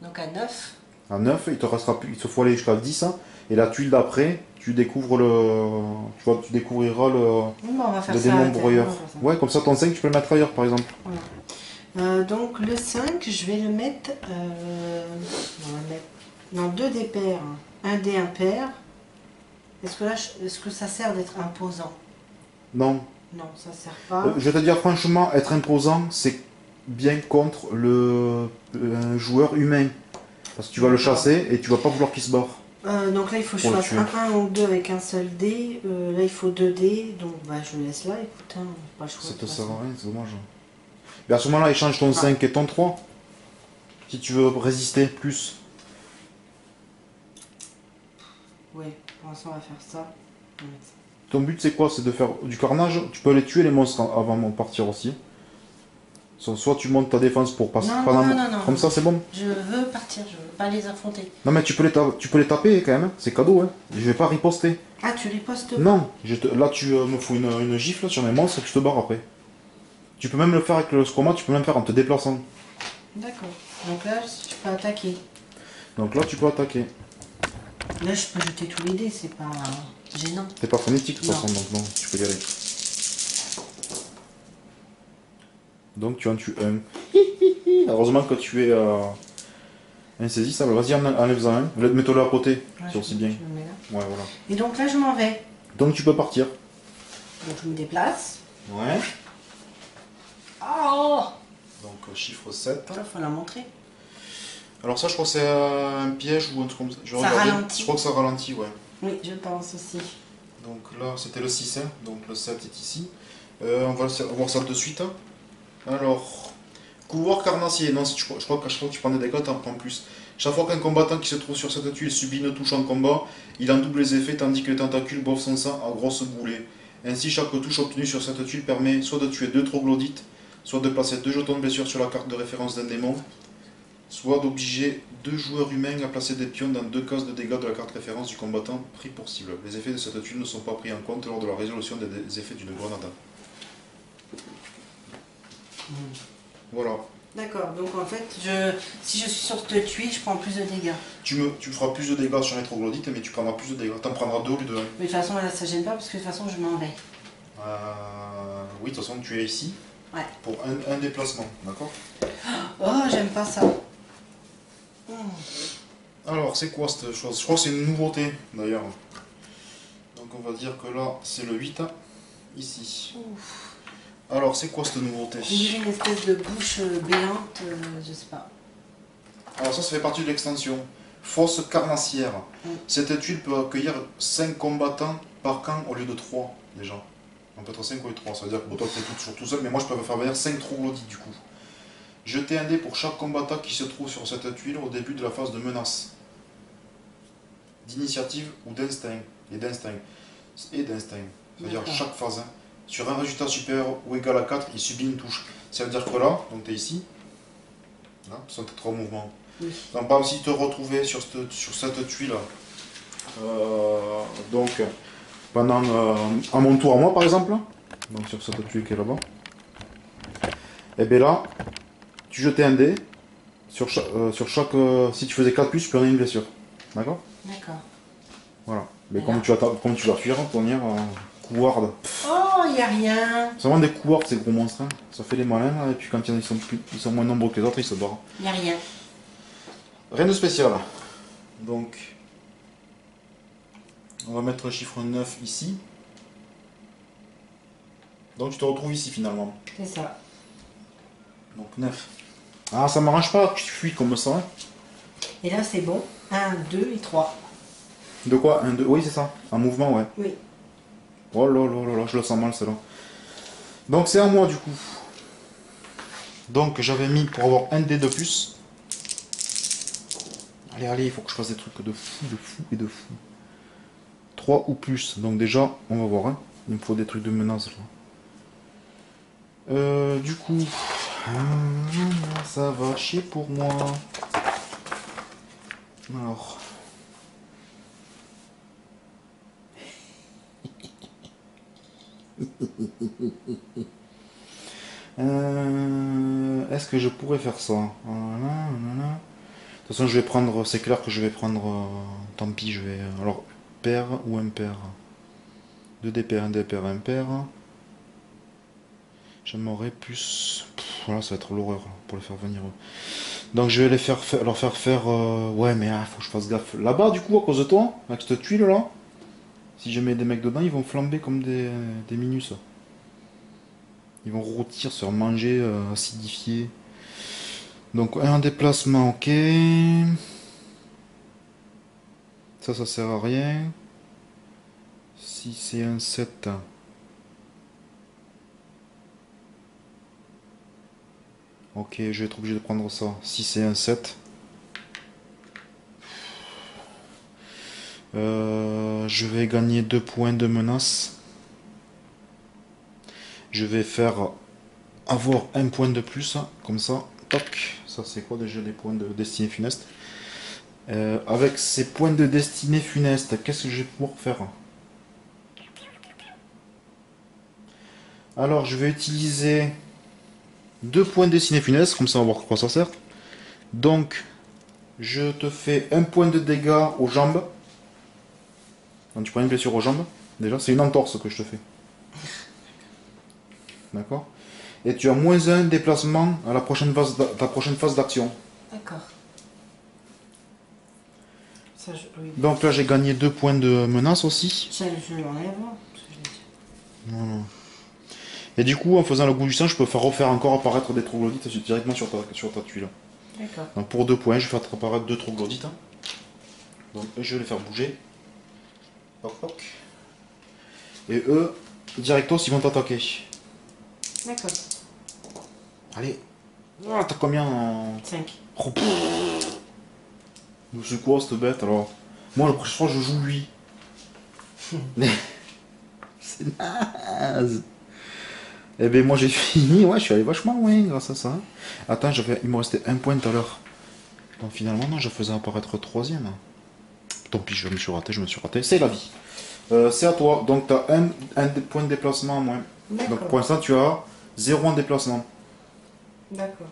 Donc à 9. À 9, il te restera plus, il te faut aller jusqu'à 10, hein, et la tuile d'après, tu découvres tu découvriras Bon, on va faire le ça à démon l'intérieur, broyeur. on va faire ça. Ouais, comme ça ton 5 tu peux le mettre ailleurs par exemple. Voilà. Donc le 5, je vais le mettre, on va mettre dans 2 dés pairs, un dé impair. Est-ce que là, est-ce que ça sert d'être imposant? Non. Non, ça sert pas. Je vais te dire franchement, être imposant, c'est bien contre un joueur humain. Parce que tu vas le chasser et tu vas pas vouloir qu'il se barre. Donc là, il faut que je Pour le fasse tuer. un 1 ou 2 avec un seul dé. Là, il faut 2 dés, donc bah, je le laisse là. Écoute, hein, pas le choix. Ça de te toute sert façon. à rien, c'est dommage. Mais à ce moment-là, échange ton 5 et ton 3. Si tu veux résister plus. Ouais, pour l'instant, on va faire ça. On va mettre ça. Ton but c'est quoi? C'est de faire du carnage. Tu peux aller tuer les monstres avant de partir aussi. Soit tu montes ta défense pour passer. Non, pendant- non, non, non, Comme non. ça c'est bon. Je veux partir, je veux pas les affronter. Non mais tu peux les taper quand même. Hein. C'est cadeau. Hein. Je vais pas riposter. Ah, tu ripostes pas? Non. Là tu me fous une gifle sur mes monstres et tu te barres après. Tu peux même le faire avec le scroma. Tu peux même le faire en te déplaçant. D'accord. Donc là, je peux attaquer. Donc là tu peux attaquer. Là, je peux jeter tous les dés, c'est pas gênant. T'es pas phonétique de toute Non. façon donc non. Tu peux y aller. Donc tu en tues un. Heureusement que tu es insaisissable. Vas-y, enlève-en un. Mets-toi à côté, Ouais, c'est aussi bien. je me mets là. Ouais, voilà. Et donc là, je m'en vais. Donc tu peux partir. Donc je me déplace. Ouais. Oh! Donc chiffre 7. Voilà, faut la montrer. Alors ça, je crois que c'est un piège ou un truc comme ça. Je vais Ça regarder. ralentit. Je crois que ça ralentit, ouais. Oui, je pense aussi. Donc là, c'était le 6, hein. Donc le 7 est ici. On va voir ça de suite. Hein. Alors, couloir carnassier. Non, je crois qu'à chaque fois que tu prends des dégâts, tu en prends plus. Chaque fois qu'un combattant qui se trouve sur cette tuile subit une touche en combat, il en double les effets tandis que les tentacules boivent son sang à grosses boulées. Ainsi, chaque touche obtenue sur cette tuile permet soit de tuer 2 troglodytes, soit de placer 2 jetons de blessure sur la carte de référence d'un démon, soit d'obliger 2 joueurs humains à placer des pions dans 2 cases de dégâts de la carte référence du combattant pris pour cible. Les effets de cette tuile ne sont pas pris en compte lors de la résolution des effets d'une grenade. Voilà. D'accord, donc en fait, si je suis sur cette tuile, je prends plus de dégâts. Tu feras plus de dégâts sur les troglodytes, mais tu prendras plus de dégâts. T'en prendras 2 au lieu de 1. Mais de toute façon, là, ça gêne pas parce que de toute façon, je m'en vais. Oui, de toute façon, tu es ici Ouais. pour un déplacement, d'accord? Oh, j'aime pas ça. Alors, c'est quoi cette chose? Je crois que c'est une nouveauté, d'ailleurs. Donc, on va dire que là, c'est le 8, ici. Ouf. Alors, c'est quoi cette nouveauté? On dirait une espèce de bouche béante, je sais pas. Alors, ça fait partie de l'extension. Fosse carnassière. Cette tuile peut accueillir 5 combattants par camp au lieu de 3, déjà. On peut être 5 au lieu de 3. Ça veut dire que bon, toi, tu es toujours tout seul, mais moi, je peux faire venir 5 troglodytes, du coup. Jetez un dé pour chaque combattant qui se trouve sur cette tuile au début de la phase de menace. D'initiative ou d'instinct. Et d'instinct. C'est-à-dire D'accord. chaque phase. Hein. Sur un résultat supérieur ou égal à 4, il subit une touche. Ça veut dire que là, donc tu es ici. Là, ce sont tes 3 mouvements. Oui. Donc, par exemple, si tu te retrouvais sur cette tuile, donc pendant à mon tour à moi par exemple, donc sur cette tuile qui est là-bas, et bien là, tu jetais un dé, sur chaque si tu faisais 4 plus, tu prenais une blessure. D'accord? D'accord. Voilà. Mais Et comme là tu vas fuir, pour venir couard. Oh, il n'y a rien. C'est vraiment des couards ces gros monstres. Hein. Ça fait les malins là, et puis quand ils sont moins nombreux que les autres, ils se barrent. Il n'y a rien. Rien de spécial. Donc, On va mettre le chiffre 9 ici. Donc tu te retrouves ici finalement. C'est ça. Donc 9. Ah, ça m'arrange pas que tu fuis comme ça. Hein. Et là, c'est bon. 1, 2 et 3. De quoi? Un, deux. Oui, c'est ça. Un mouvement, ouais. Oui. Oh là là là là, je le sens mal, celle-là. Donc c'est à moi, du coup. Donc j'avais mis pour avoir un dé de plus. Allez, allez, il faut que je fasse des trucs de fou, de fou et de fou. 3 ou plus. Donc déjà, on va voir. Hein. Il me faut des trucs de menace, là. Du coup... ça va chier pour moi. Alors... Est-ce que je pourrais faire ça? Voilà, voilà. De toute façon, je vais prendre. C'est clair que je vais prendre. Tant pis, je vais. Alors, pair ou impair? 2 dés pair, 1 dé pair, impair. J'aimerais plus. Voilà, ça va être l'horreur là, pour les faire venir. Donc, je vais les faire, leur faire faire. Ouais, mais faut que je fasse gaffe. Là-bas, du coup, à cause de toi, avec cette tuile là, si je mets des mecs dedans, ils vont flamber comme des minus. Ils vont rôtir, se faire manger, acidifier. Donc un déplacement, ok. Ça sert à rien. Si c'est un 7. Ok, je vais être obligé de prendre ça. Si c'est un 7. Je vais gagner 2 points de menace. Je vais faire avoir un point de plus. Comme ça. Toc. Ça c'est quoi déjà les points de destinée funeste? Avec ces points de destinée funeste, qu'est-ce que je vais pouvoir faire? Alors je vais utiliser 2 points de destinée funeste, comme ça on va voir à quoi ça sert. Donc je te fais un point de dégâts aux jambes. Donc tu prends une blessure aux jambes. Déjà, c'est une entorse que je te fais. D'accord? Et tu as moins un déplacement à la prochaine phase ta prochaine phase d'action. D'accord. Ça, oui. Donc là j'ai gagné 2 points de menace aussi. Ça, je l'enlève. Voilà. Et du coup, en faisant le goût du sang, je peux faire refaire encore apparaître des troglodytes directement sur ta tuile. D'accord. Donc pour 2 points, je vais faire apparaître 2 troglodytes. Donc je vais les faire bouger. Hop, hop. Et eux, directos, ils vont t'attaquer. D'accord. Allez. Ah, t'as combien en... 5. Oh, c'est quoi cette bête alors? Moi, la prochaine fois, je joue lui. C'est naze. Eh ben moi j'ai fini, ouais, je suis allé vachement loin grâce à ça. Attends, il me restait un point tout à l'heure. Donc finalement, non, je faisais apparaître troisième. Tant pis, je me suis raté. C'est la vie. C'est à toi. Donc tu as un point de déplacement en moins. Donc pour l'instant, tu as 0 en déplacement. D'accord.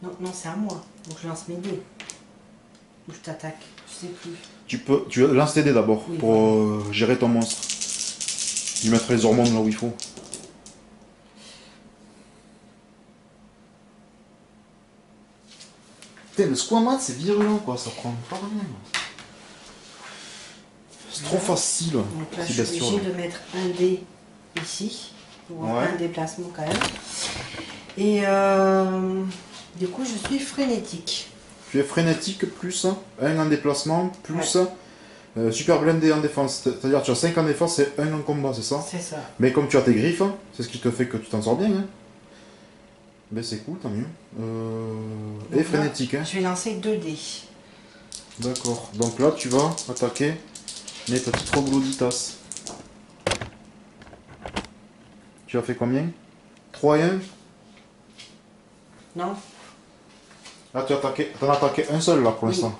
Non, non, c'est à moi. Donc je lance mes dés. Ou je t'attaque. Je sais plus. Tu lances tes dés d'abord Oui, pour gérer ton monstre. Lui mettre les hormones là où il faut. Putain, le squamat c'est virulent quoi, ça prend pas rien. C'est trop facile. Donc là, je suis obligée de mettre un dé ici. Pour un déplacement quand même. Et du coup, je suis frénétique. Tu es frénétique plus 1 en déplacement plus super blindé en défense. C'est-à-dire tu as 5 en défense et 1 en combat, c'est ça? C'est ça. Mais comme tu as tes griffes, c'est ce qui te fait que tu t'en sors bien. Hein. Ben c'est cool, tant mieux. Et frénétique. Là, je vais lancer 2 dés. D'accord. Donc là, tu vas attaquer mes petits troglodytas. Tu as fait combien? 3 et 1? Non. Là, tu as attaqué un seul là pour l'instant.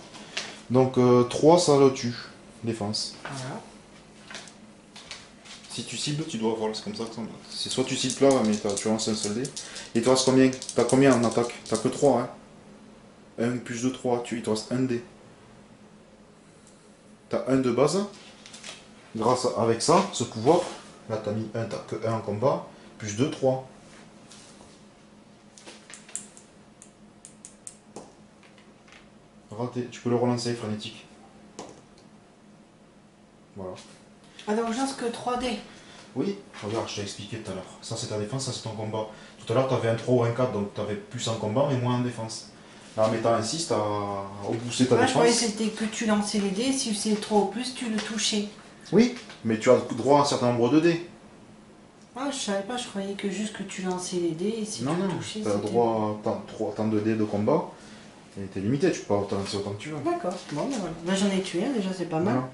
Donc 3, ça le tue. Défense. Voilà. Si tu cibles, tu dois voir, c'est comme ça que ça marche. C'est soit tu cibles là, mais tu lances un seul dé. Et il te reste combien? T'as combien en attaque? T'as que 3, hein? 1 plus 2, 3. Il te reste un dé. T'as 1 de base. Grâce avec ça, ce pouvoir, là t'as mis 1, t'as que 1 en combat. Plus 2, 3. Raté. Tu peux le relancer, frénétique. Voilà. Ah donc j'en que 3D. Oui, regarde, je t'ai expliqué tout à l'heure. Ça c'est ta défense, ça c'est ton combat. Tout à l'heure tu avais un 3 ou un 4, donc tu avais plus en combat mais moins en défense. Là en mettant un 6, tu as boosté ta Moi je croyais que défense. c'était que tu lançais les dés, si c'est 3 ou plus, tu le touchais. Oui, mais tu as droit à un certain nombre de dés. Ah, je savais pas, je croyais que juste que tu lançais les dés et si Non, tu le non, touchais, tu as c'était... droit à tant de dés de combat. Et t'es limité, tu peux pas lancer autant que tu veux. D'accord, bon ben voilà. Ben, j'en ai tué un déjà, c'est pas mal. Voilà.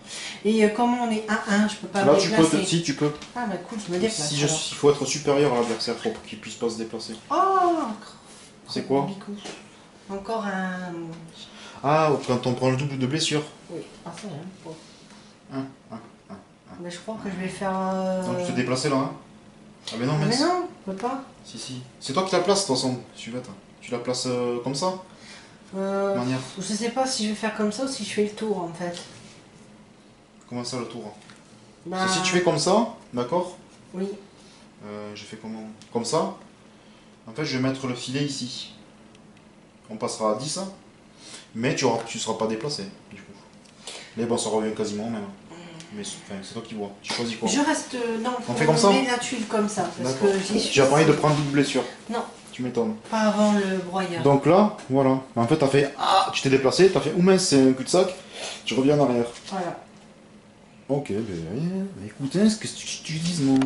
Et comme on est 1-1, je peux pas Là me tu déplacer. peux, si tu peux. Ah bah cool, je me déplace. Si il alors. faut être supérieur à l'adversaire pour qu'il puisse pas se déplacer. Oh, C'est quoi? Encore un... Ah, quand on prend le double de blessure. Oui, ah c'est rien. Bon. Hein, hein. Mais je crois que je vais faire... Donc tu te déplacer là, hein? Ah mais non, Mais mince. non, je peux pas. Si, si. C'est toi qui la places de toute façon, suivette. Tu la places comme ça, de manière. Je sais pas si je vais faire comme ça ou si je fais le tour en fait. Comment ça le tour? Bah, Si tu fais comme ça, d'accord? oui. Je fais comment? Comme ça. En fait, je vais mettre le filet ici. On passera à 10, hein. Mais tu seras pas déplacé, du coup. Mais bon, ça revient quasiment au même. Mais enfin, c'est toi qui vois. Tu choisis quoi? Je reste... Non, On fait comme ça? met la tuile comme ça. Parce que j'y suis... J'ai pas envie de prendre double blessure. Non, Tu m'étonnes. pas avant le broyeur. Donc là, voilà. En fait, t'as fait... Ah, tu t'es déplacé, t'as fait... Ouh mince, c'est un cul-de-sac. Tu reviens en arrière. Voilà. Ok, ben rien. Écoute, hein, qu'est-ce que tu dises, moi?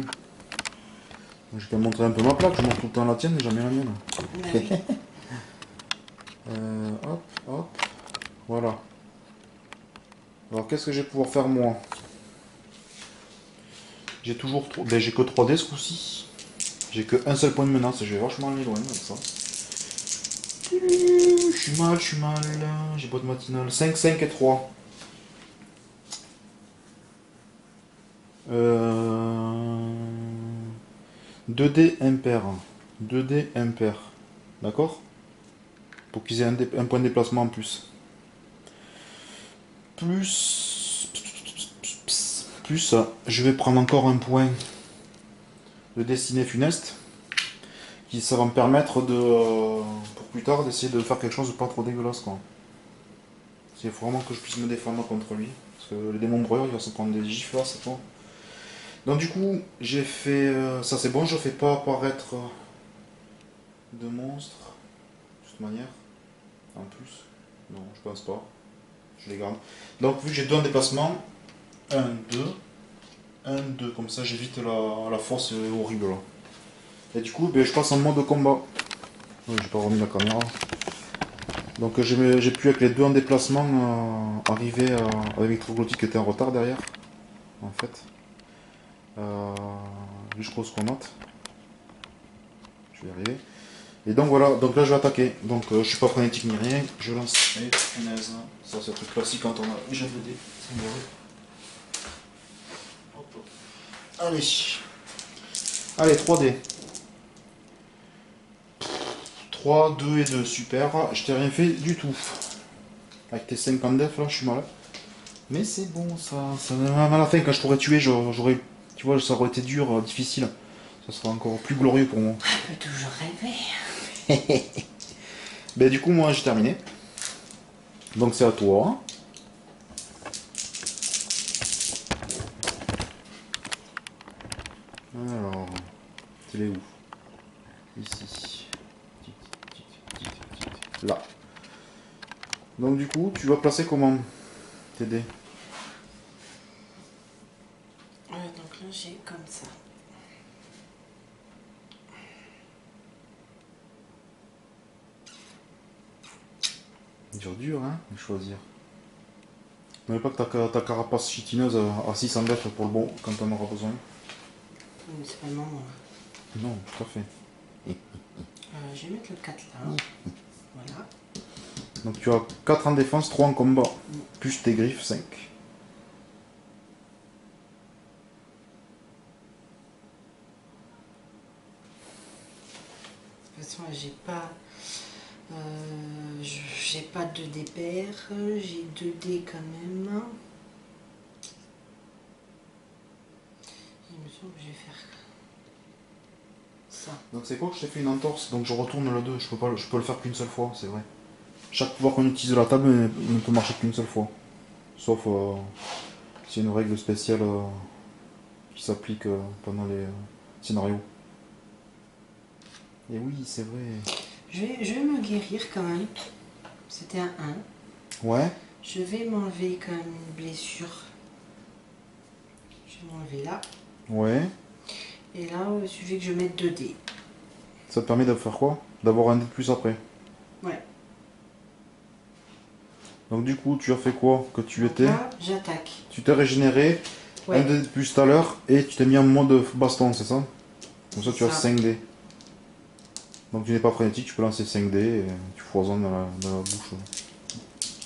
Je vais te montrer un peu ma plaque, je montre tout le temps la tienne, mais jamais la mienne. Mais oui. Hop, hop. Voilà. Alors, qu'est-ce que je vais pouvoir faire, moi? J'ai toujours... Ben, j'ai que 3D ce coup-ci. J'ai que un seul point de menace, je vais vachement aller loin avec ça. Je suis mal. J'ai pas de matinale. 5, 5 et 3. 2D impair. 2D impair. D'accord? Pour qu'ils aient un point de déplacement en plus. Plus, je vais prendre encore un point de destinée funeste. Qui ça va me permettre de, pour plus tard, d'essayer de faire quelque chose de pas trop dégueulasse, quoi. C'est vraiment que je puisse me défendre contre lui. Parce que le démon broyeur, il va se prendre des gifles là, c'est toi. Donc du coup, j'ai fait... ça c'est bon, je fais pas apparaître de monstres. De toute manière. En plus. Non, je pense pas. Je les garde. Donc vu que j'ai deux en déplacement, 1, 2, 1, 2, comme ça j'évite la force horrible là. Et du coup, ben, je passe en mode combat. Oui, j'ai pas remis la caméra. Donc j'ai pu avec les deux en déplacement arriver avec les troglodytes qui étaient en retard derrière. En fait. Jusqu'au squamat. Je vais y arriver. Et donc voilà, donc là je vais attaquer. Donc je suis pas frénétique ni rien. Je lance. Allez, punaise. Ça c'est un truc classique quand on a déjà fait des. Allez. Allez, 3D. 3, 2 et 2, super. Je t'ai rien fait du tout. Avec tes 50 def là, je suis mal. Mais c'est bon ça. À la fin, quand je t'aurais tué, j'aurais. Tu vois, ça aurait été dur, difficile. Ça sera encore plus glorieux pour moi. On peut toujours rêver. Ben du coup, moi j'ai terminé. Donc c'est à toi. Alors, tu es où? Ici. Là. Donc du coup, tu vas placer comment tes dés? Ouais, donc là j'ai comme ça. Dur, hein, de choisir. N'oublie pas que ta carapace chitineuse à 600 mètres pour le bon quand on aura besoin. Mais c'est pas le moment. Non, tout à fait. Je vais mettre le 4 là. Voilà. Donc tu as 4 en défense, 3 en combat. Plus tes griffes, 5. De toute façon, j'ai pas 2 dés pairs, j'ai 2 dés quand même. Il me semble que je vais faire ça. Donc c'est quoi que je t'ai fait une entorse? Donc je retourne le 2, je peux le faire qu'une seule fois, c'est vrai. Chaque pouvoir qu'on utilise de la table ne peut marcher qu'une seule fois. Sauf s'il y a une règle spéciale qui s'applique pendant les scénarios. Et oui, c'est vrai. Je vais me guérir quand même. C'était un 1. Ouais. Je vais m'enlever quand même une blessure. Je vais m'enlever là. Ouais. Et là, il suffit que je mette 2 dés. Ça te permet de faire quoi? D'avoir un dé de plus après. Ouais. Donc du coup, tu as fait quoi? Que tu Donc étais? là, j'attaque. Tu t'es régénéré, Ouais. un dé de plus tout à l'heure, et tu t'es mis en mode baston, c'est ça? Comme ça, tu as Ça. 5 dés. Donc tu n'es pas frénétique, tu peux lancer 5 dés et tu foisonnes dans la bouche.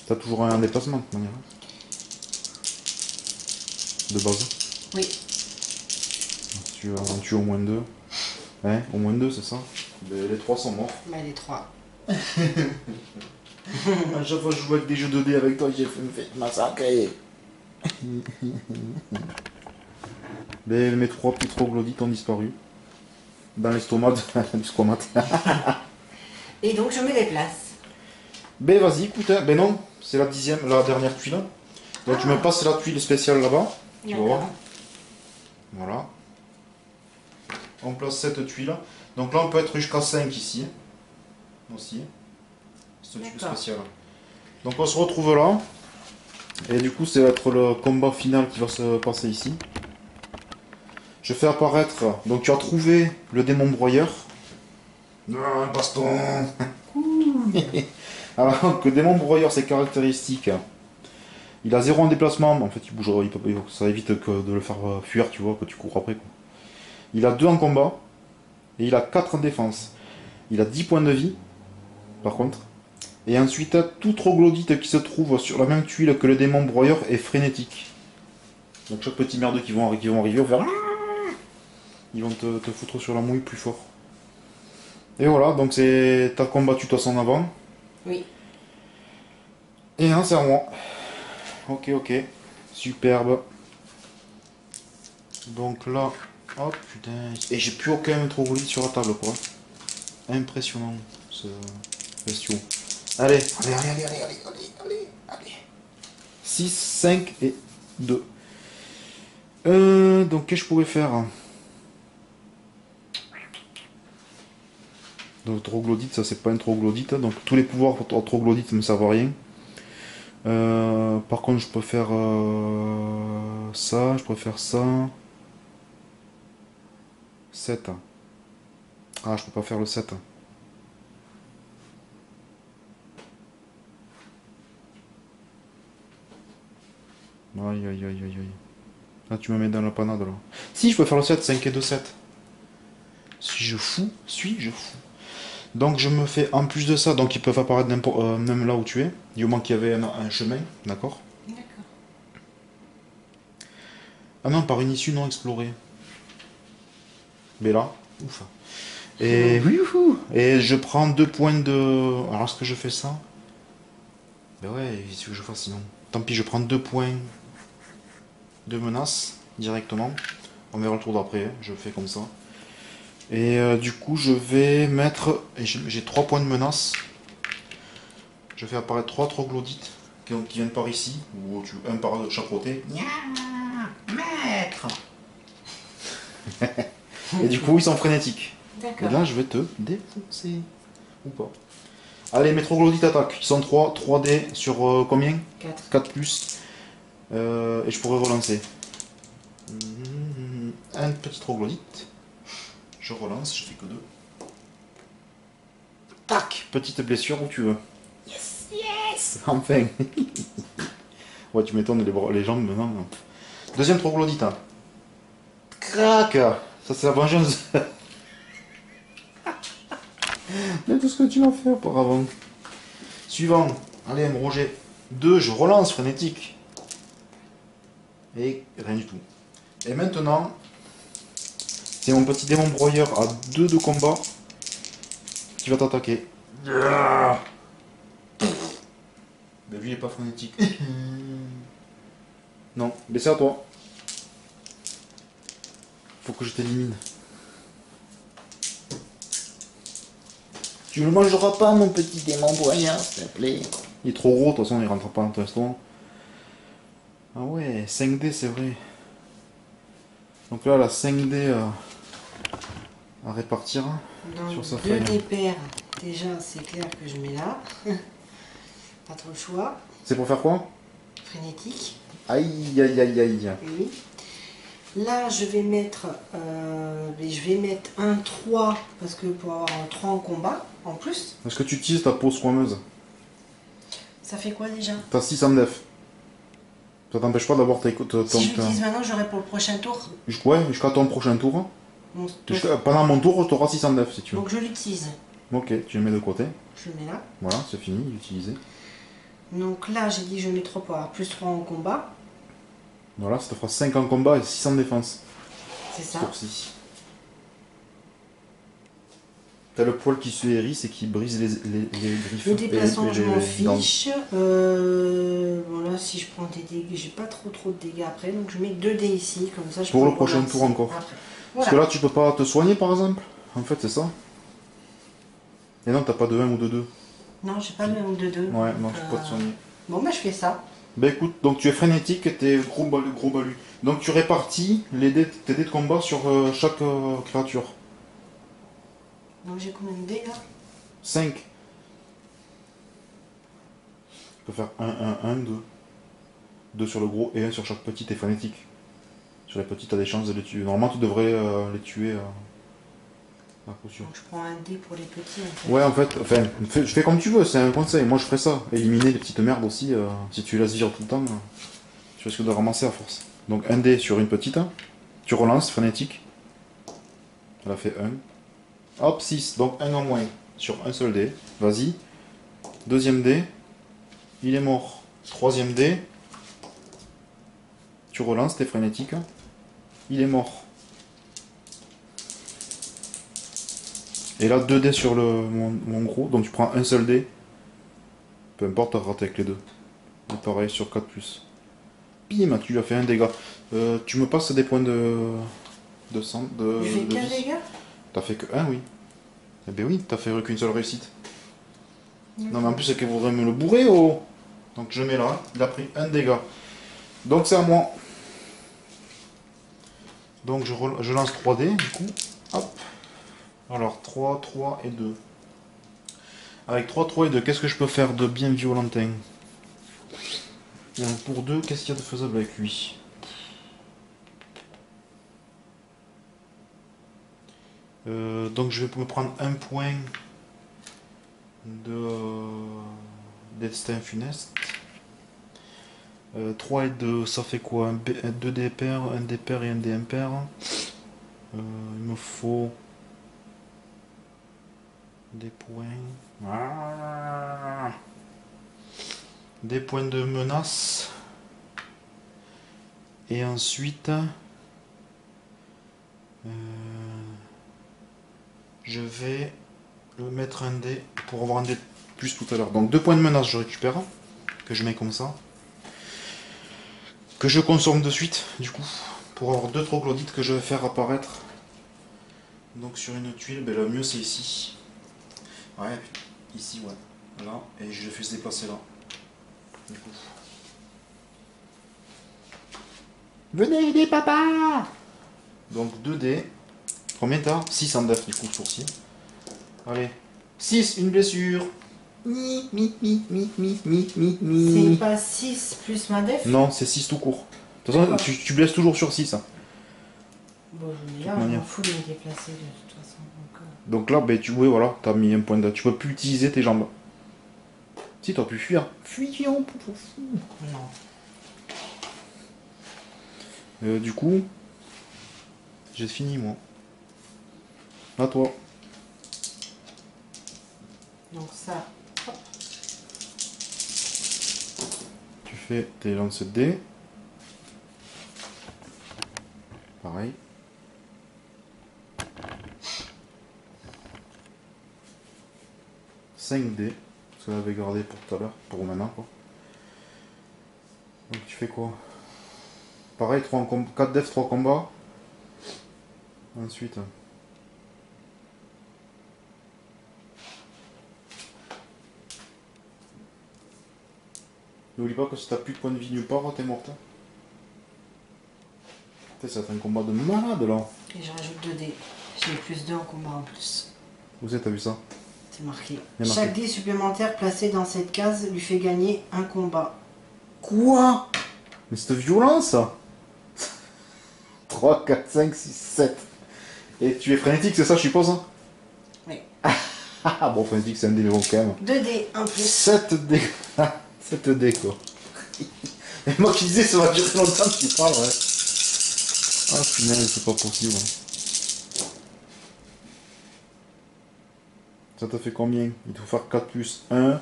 T'as toujours un déplacement de toute manière. De base. Oui. Si tu en tues au moins 2. Hein? Au moins 2, c'est ça? Les 3 sont morts. Bah, les 3. À chaque fois que je joue avec des jeux de dés avec toi, j'ai fait massacrer. Mes 3 petits troglodytes ont disparu. Dans l'estomac du squamat. Et donc, je me déplace. Ben vas-y, écoute, hein. Ben non, c'est la dernière tuile. Donc tu me passes la tuile spéciale là-bas. Tu vas voir. D'accord. Voilà. On place cette tuile. Donc là, on peut être jusqu'à 5 ici. Aussi. C'est une tuile D'accord. spéciale. Donc on se retrouve là. Et du coup, ça va être le combat final qui va se passer ici. Je fais apparaître. Donc tu as trouvé le démon broyeur. Ah, baston. Alors que le démon broyeur, ses caractéristiques. Il a 0 en déplacement. En fait, il bouge. Ça évite que de le faire fuir, tu vois, que tu cours après, quoi. Il a 2 en combat. Et il a 4 en défense. Il a 10 points de vie. Par contre. Et ensuite, tout troglodyte qui se trouve sur la même tuile que le démon broyeur est frénétique. Donc chaque petit merdeux qui vont arriver vont faire... Ils vont te foutre sur la mouille plus fort. Et voilà, donc t'as combattu toi en avant. Oui. Et hein, c'est à moi. Ok, ok. Superbe. Donc là... Oh putain... Et j'ai plus aucun troglodyte sur la table, quoi. Impressionnant, ce bestiau. Allez, allez. 6, 5 et 2. Donc qu'est-ce que je pourrais faire? Donc troglodyte, ça c'est pas un troglodyte, donc tous les pouvoirs pour troglodyte ne me servent à rien. Par contre je peux faire ça, je peux faire ça. 7. Ah, je peux pas faire le 7. Aïe aïe aïe aïe aïe. Là tu me mets dans la panade là. Si, je peux faire le 7, 5 et 2, 7. Suis-je fou? Donc je me fais en plus de ça, donc ils peuvent apparaître même là où tu es, du moment qu'il y avait un chemin, d'accord? D'accord. Ah non, par une issue non explorée. Mais là, ouf. Et oui, et je prends 2 points de... Alors est-ce que je fais ça? Ben ouais, il faut que je fasse sinon. Tant pis, je prends 2 points de menace directement. On verra le tour d'après, je fais comme ça. Et du coup, je vais mettre... J'ai 3 points de menace. Je fais apparaître 3 troglodytes qui viennent par ici, ou un par de chaque côté. Maître. Et du coup, ils sont frénétiques. D'accord. Et là, je vais te défoncer. Ou pas. Allez, mes troglodytes attaquent. Ils sont 3, 3D sur combien? 4. 4 plus. Et je pourrais relancer. Un petit troglodyte. Je relance, je fais que 2. Tac! Petite blessure où tu veux. Yes, yes! Enfin! Ouais, tu m'étonnes les jambes maintenant. Deuxième troglodyte. Hein. Crac! Ça, c'est la vengeance. Mais tout ce que tu m'as fait auparavant. Suivant. Allez, me Roger. 2, je relance frénétique. Et rien du tout. Et maintenant, c'est mon petit démon broyeur à 2 de combat qui va t'attaquer. Mais lui, il est pas frénétique. Non, mais c'est à toi. Faut que je t'élimine. Tu ne le mangeras pas, mon petit démon broyeur, s'il te plaît. Il est trop gros, de toute façon, il rentre pas dans ton estomac. Ah ouais, 5D, c'est vrai. Donc là, la 5D à répartir sur Donc sa 2 feuille. des paires, déjà c'est clair que je mets là. Pas trop le choix. C'est pour faire quoi? Frénétique. Aïe, aïe, aïe, aïe. Et oui. Là, je vais mettre un 3 parce que pour avoir un 3 en combat en plus. Est-ce que tu utilises ta pause squameuse? Ça fait quoi déjà? T'as 6 en def. Ça t'empêche pas d'avoir tes... Si je l'utilise maintenant, j'aurai pour le prochain tour. Ouais, jusqu'à ton prochain tour. Mon- Pendant mon tour, tu auras 6 en def si tu veux. Donc je l'utilise. Ok, tu le mets de côté. Je le mets là. Voilà, c'est fini, d'utiliser. Donc là, j'ai dit je mets 3 pour avoir plus 3 en combat. Voilà, ça te fera 5 en combat et 6 en défense. C'est ça. Tour-ci. T'as le poil qui se hérisse et qui brise les griffes. Le déplacement, et je m'en dents. fiche. Bon là, si je prends des dégâts, j'ai pas trop de dégâts après. Donc je mets 2 dés ici, comme ça je Pour peux le prochain relancer tour encore. après. Parce Voilà. que là, tu peux pas te soigner par exemple. En fait, c'est ça. Et non, t'as pas de 1 ou de 2. Non, j'ai pas le même de 2. Ouais, non, tu peux pas te soigner. Bon, bah je fais ça. Bah écoute, donc tu es frénétique et t'es gros balu. Donc tu répartis tes dés de combat sur chaque créature. Donc j'ai combien de dés là? 5. Tu peux faire 1, 2. 2 sur le gros et 1 sur chaque petit, t'es frénétique. Sur les petits, t'as des chances de les tuer. Normalement, tu devrais les tuer à coup sûr. Donc je prends un dé pour les petits en fait. Ouais, en fait, enfin, je fais comme tu veux, c'est un conseil. Moi, je ferais ça. Éliminer les petites merdes aussi. Si tu laisses vivre tout le temps, tu risques de ramasser à force. Donc, un dé sur une petite. Tu relances, frénétique. Elle a fait 1. Hop, 6. Donc, 1 en moins sur un seul dé. Vas-y. Deuxième dé. Il est mort. Troisième dé. Tu relances, t'es frénétique. Il est mort. Et là, 2 dés sur mon gros, donc tu prends un seul dé. Peu importe, t'as raté avec les deux. Et pareil sur 4+. Bim, tu lui as fait un dégât. Tu me passes des points de sang, de Je fais de quel vie. dégât? T'as fait que 1, oui. Eh ben oui, t'as fait qu'une seule réussite. Non mais en plus, c'est qu'elle voudrait me le bourrer, oh. Donc je mets là, il a pris un dégât. Donc c'est à moi. Donc je lance 3 dés, du coup. Hop. Alors 3, 3 et 2. Avec 3, 3 et 2, qu'est-ce que je peux faire de bien violentin? Pour 2, qu'est-ce qu'il y a de faisable avec lui? Donc je vais me prendre un point de destin funeste. 3 et 2, ça fait quoi? 2 dés pairs, un dé pair et un dé impair. Il me faut des points. Des points de menace. Et ensuite, je vais le mettre un dé pour avoir un dé de plus tout à l'heure. Donc 2 points de menace, je récupère, que je mets comme ça. Que je consomme de suite, du coup, pour avoir 2 troglodytes que je vais faire apparaître. Donc sur une tuile, ben, le mieux c'est ici. Ouais, ici, ouais. Là, et je le fais se déplacer là. Du coup. Venez aider papa! Donc 2 dés. Combien t'as? 6 en def du coup ce tour-ci. Allez. 6, une blessure. C'est pas 6 plus ma def? Non, c'est 6 tout court. De toute façon, tu blesses toujours sur 6. Bon, je mets là, je m'en fous de me déplacer de toute façon. Donc là, ben, ouais, voilà, t'as mis un point de... Tu peux plus utiliser tes jambes. Si, t'aurais pu fuir. Fuyons, pour fou. Non. Du coup, j'ai fini, moi. À toi. Donc ça, hop. Tu fais tes lances de dés. Pareil. Cinq dés. Ce que j'avais gardé pour tout à l'heure, pour maintenant, quoi. Donc tu fais quoi? Pareil, 4 def, 3 combats. Ensuite, N'oublie pas que si t'as plus de points de vie nulle part, t'es morte. Ça va être un combat de malade là. Et je rajoute 2 dés. J'ai plus 2 en combat en plus. Où c'est, t'as vu ça? C'est marqué. Il y a marqué. Chaque dé supplémentaire placé dans cette case lui fait gagner un combat. Quoi? Mais c'est violent ça. 3, 4, 5, 6, 7. Et tu es frénétique, c'est ça, je suppose? Oui. Ah bon, frénétique, c'est un dé, mais bon, quand même. 2 dés, en plus. 7 dés. 7 dés, quoi. Et moi qui disais, ça va durer longtemps que tu parles, ouais. Ah, punaise, c'est pas possible. Ça te fait combien? Il te faut faire 4 plus 1,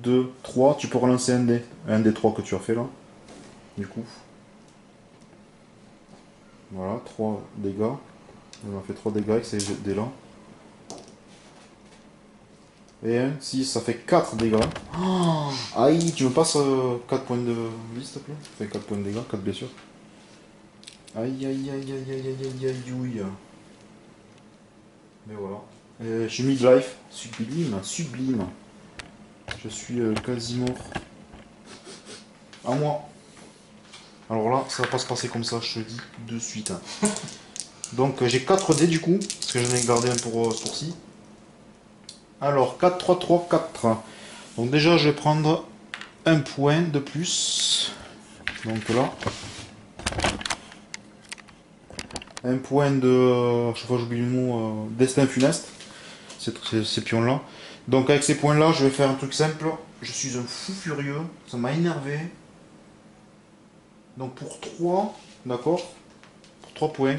2, 3. Tu peux relancer un dé. Un des 3 que tu as fait là. Du coup. Voilà, 3 dégâts. On a fait 3 dégâts avec ces dés là. Et 1, 6, ça fait 4 dégâts. Oh, aïe, tu me passes 4 points de vie s'il te plaît? Ça fait 4 points de dégâts, 4 blessures. Aïe aïe aïe aïe aïe aïe aïe aïe aïe. Mais voilà. Je suis midlife. Sublime, sublime. Je suis quasi mort. À moi. Alors là, ça va pas se passer comme ça, je te le dis de suite. Donc j'ai 4 dés du coup, parce que j'en ai gardé un pour ce tour-ci. Alors 4, 3, 3, 4. Donc déjà je vais prendre un point de plus. Donc là. Un point de... chaque fois j'oublie le mot. Destin funeste. Ces pions-là. Donc avec ces points-là, je vais faire un truc simple. Je suis un fou furieux. Ça m'a énervé. Donc pour 3, d'accord? Pour 3 points.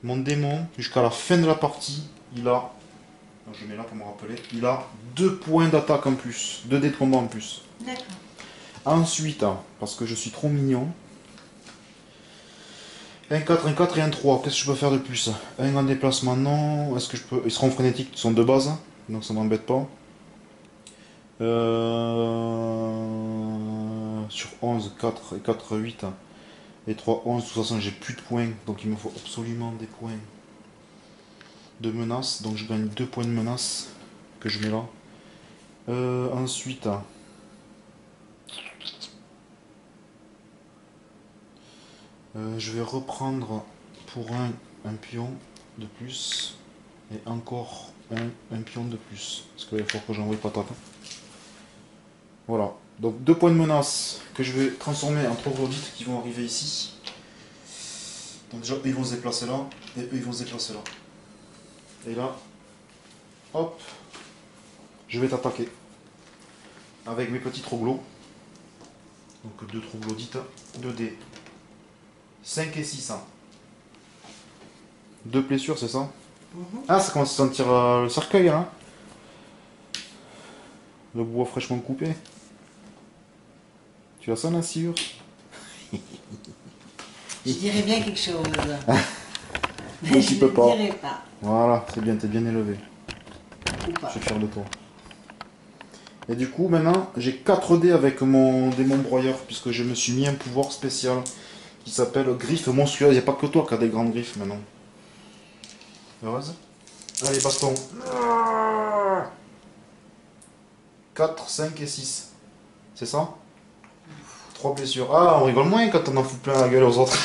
Mon démon, jusqu'à la fin de la partie, il a... je mets là pour me rappeler. Il a 2 points d'attaque en plus. 2 dés de combat en plus. D'accord. Ensuite, parce que je suis trop mignon. Un 4, un 4 et un 3. Qu'est-ce que je peux faire de plus? Un en déplacement, non. Est-ce que je peux... Ils seront frénétiques, ils sont de base. Donc ça m'embête pas. Sur 11, 4 et 4, 8. Et 3, 11. De toute façon, j'ai plus de points. Donc il me faut absolument des points de menace. Donc je gagne 2 points de menace que je mets là. Ensuite... je vais reprendre pour un pion de plus et encore un pion de plus parce qu'il va falloir que j'envoie patate. Voilà, donc 2 points de menace que je vais transformer en troglodytes qui vont arriver ici. Donc déjà eux ils vont se déplacer là et eux ils vont se déplacer là. Et là, hop, je vais t'attaquer avec mes petits troglos. Donc 2 troglodytes, 2 dés. 5 et 6. 2 blessures, c'est ça? Ah, ça commence à sentir le cercueil, hein? Le bois fraîchement coupé. Tu as ça, Nassir? Je dirais bien quelque chose. Mais Mais tu je peux ne pas. dirais pas. Voilà, c'est bien, t'es bien élevé. Ou pas. Je suis fier de toi. Et du coup, maintenant, j'ai 4 dés avec mon démon broyeur, puisque je me suis mis un pouvoir spécial qui s'appelle griffe monstrueuse. Il n'y a pas que toi qui as des grandes griffes maintenant. Heureuse? Allez, baston. 4, 5 et 6. C'est ça? 3 blessures. Ah, on rigole moins quand on en fout plein la gueule aux autres.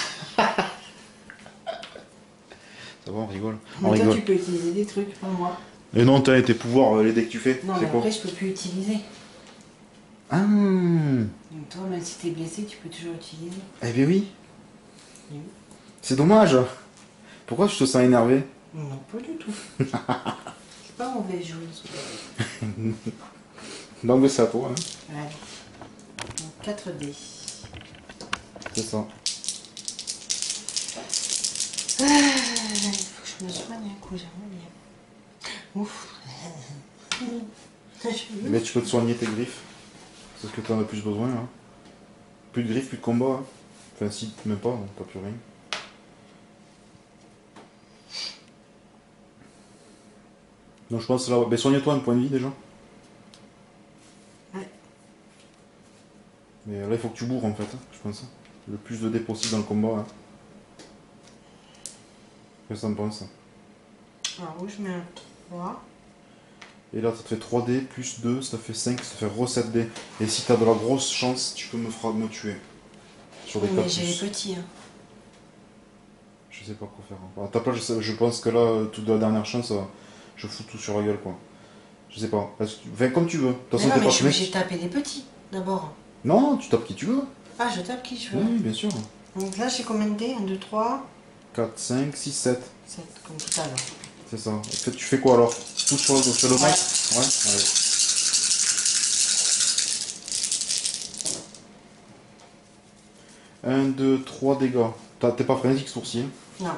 Ça va, on rigole. On Mais toi, rigole. tu peux utiliser des trucs, pas moi. Et non, t'as tes pouvoirs, les dés que tu fais. Non, mais C'est quoi? après, je peux plus utiliser. Ah. Donc toi, même si t'es blessé, tu peux toujours utiliser. Eh bien oui. Oui. C'est dommage. Pourquoi je te sens énervé? Non, pas du tout. C'est pas mauvaise chose. Donc c'est à toi. Hein. Allez. Donc 4 dés. C'est ça. Il faut que je me soigne un coup, j'aimerais bien. Ouf. Mais tu peux te soigner tes griffes. C'est ce que tu en as plus besoin. Hein. Plus de griffes, plus de combat. Hein. Enfin si, même pas, hein, t'as plus rien. Donc je pense là. Ben, soigne-toi un point de vie déjà. Ouais. Mais là il faut que tu bourres en fait, hein, je pense. Le plus de dés possible dans le combat. Hein. Qu'est-ce que t'en penses? Alors, où je mets un 3. Et là, ça te fait 3D plus 2, ça fait 5, ça fait re 7D. Et si t'as de la grosse chance, tu peux me tuer. Sur des Mais j'ai les cactus. petits. Hein. Je sais pas quoi faire. À ta place, je pense que là, toute de la dernière chance, je fous tout sur la gueule, quoi. Je sais pas. Enfin, comme tu veux. De toute Mais façon, non, t'es mais pas je suis fenêtre. obligée de taper les petits d'abord. Non, tu tapes qui tu veux. Ah, je tape qui je veux. Oui, bien sûr. Donc là, j'ai combien de dés? 1, 2, 3, 4, 5, 6, 7. 7, comme tout à l'heure. C'est ça. En fait, tu fais quoi alors? Tout sur le Ouais. max. Ouais. Allez. 1, 2, 3 dégâts. T'es pas frénétique ce tour-ci. Hein. Non.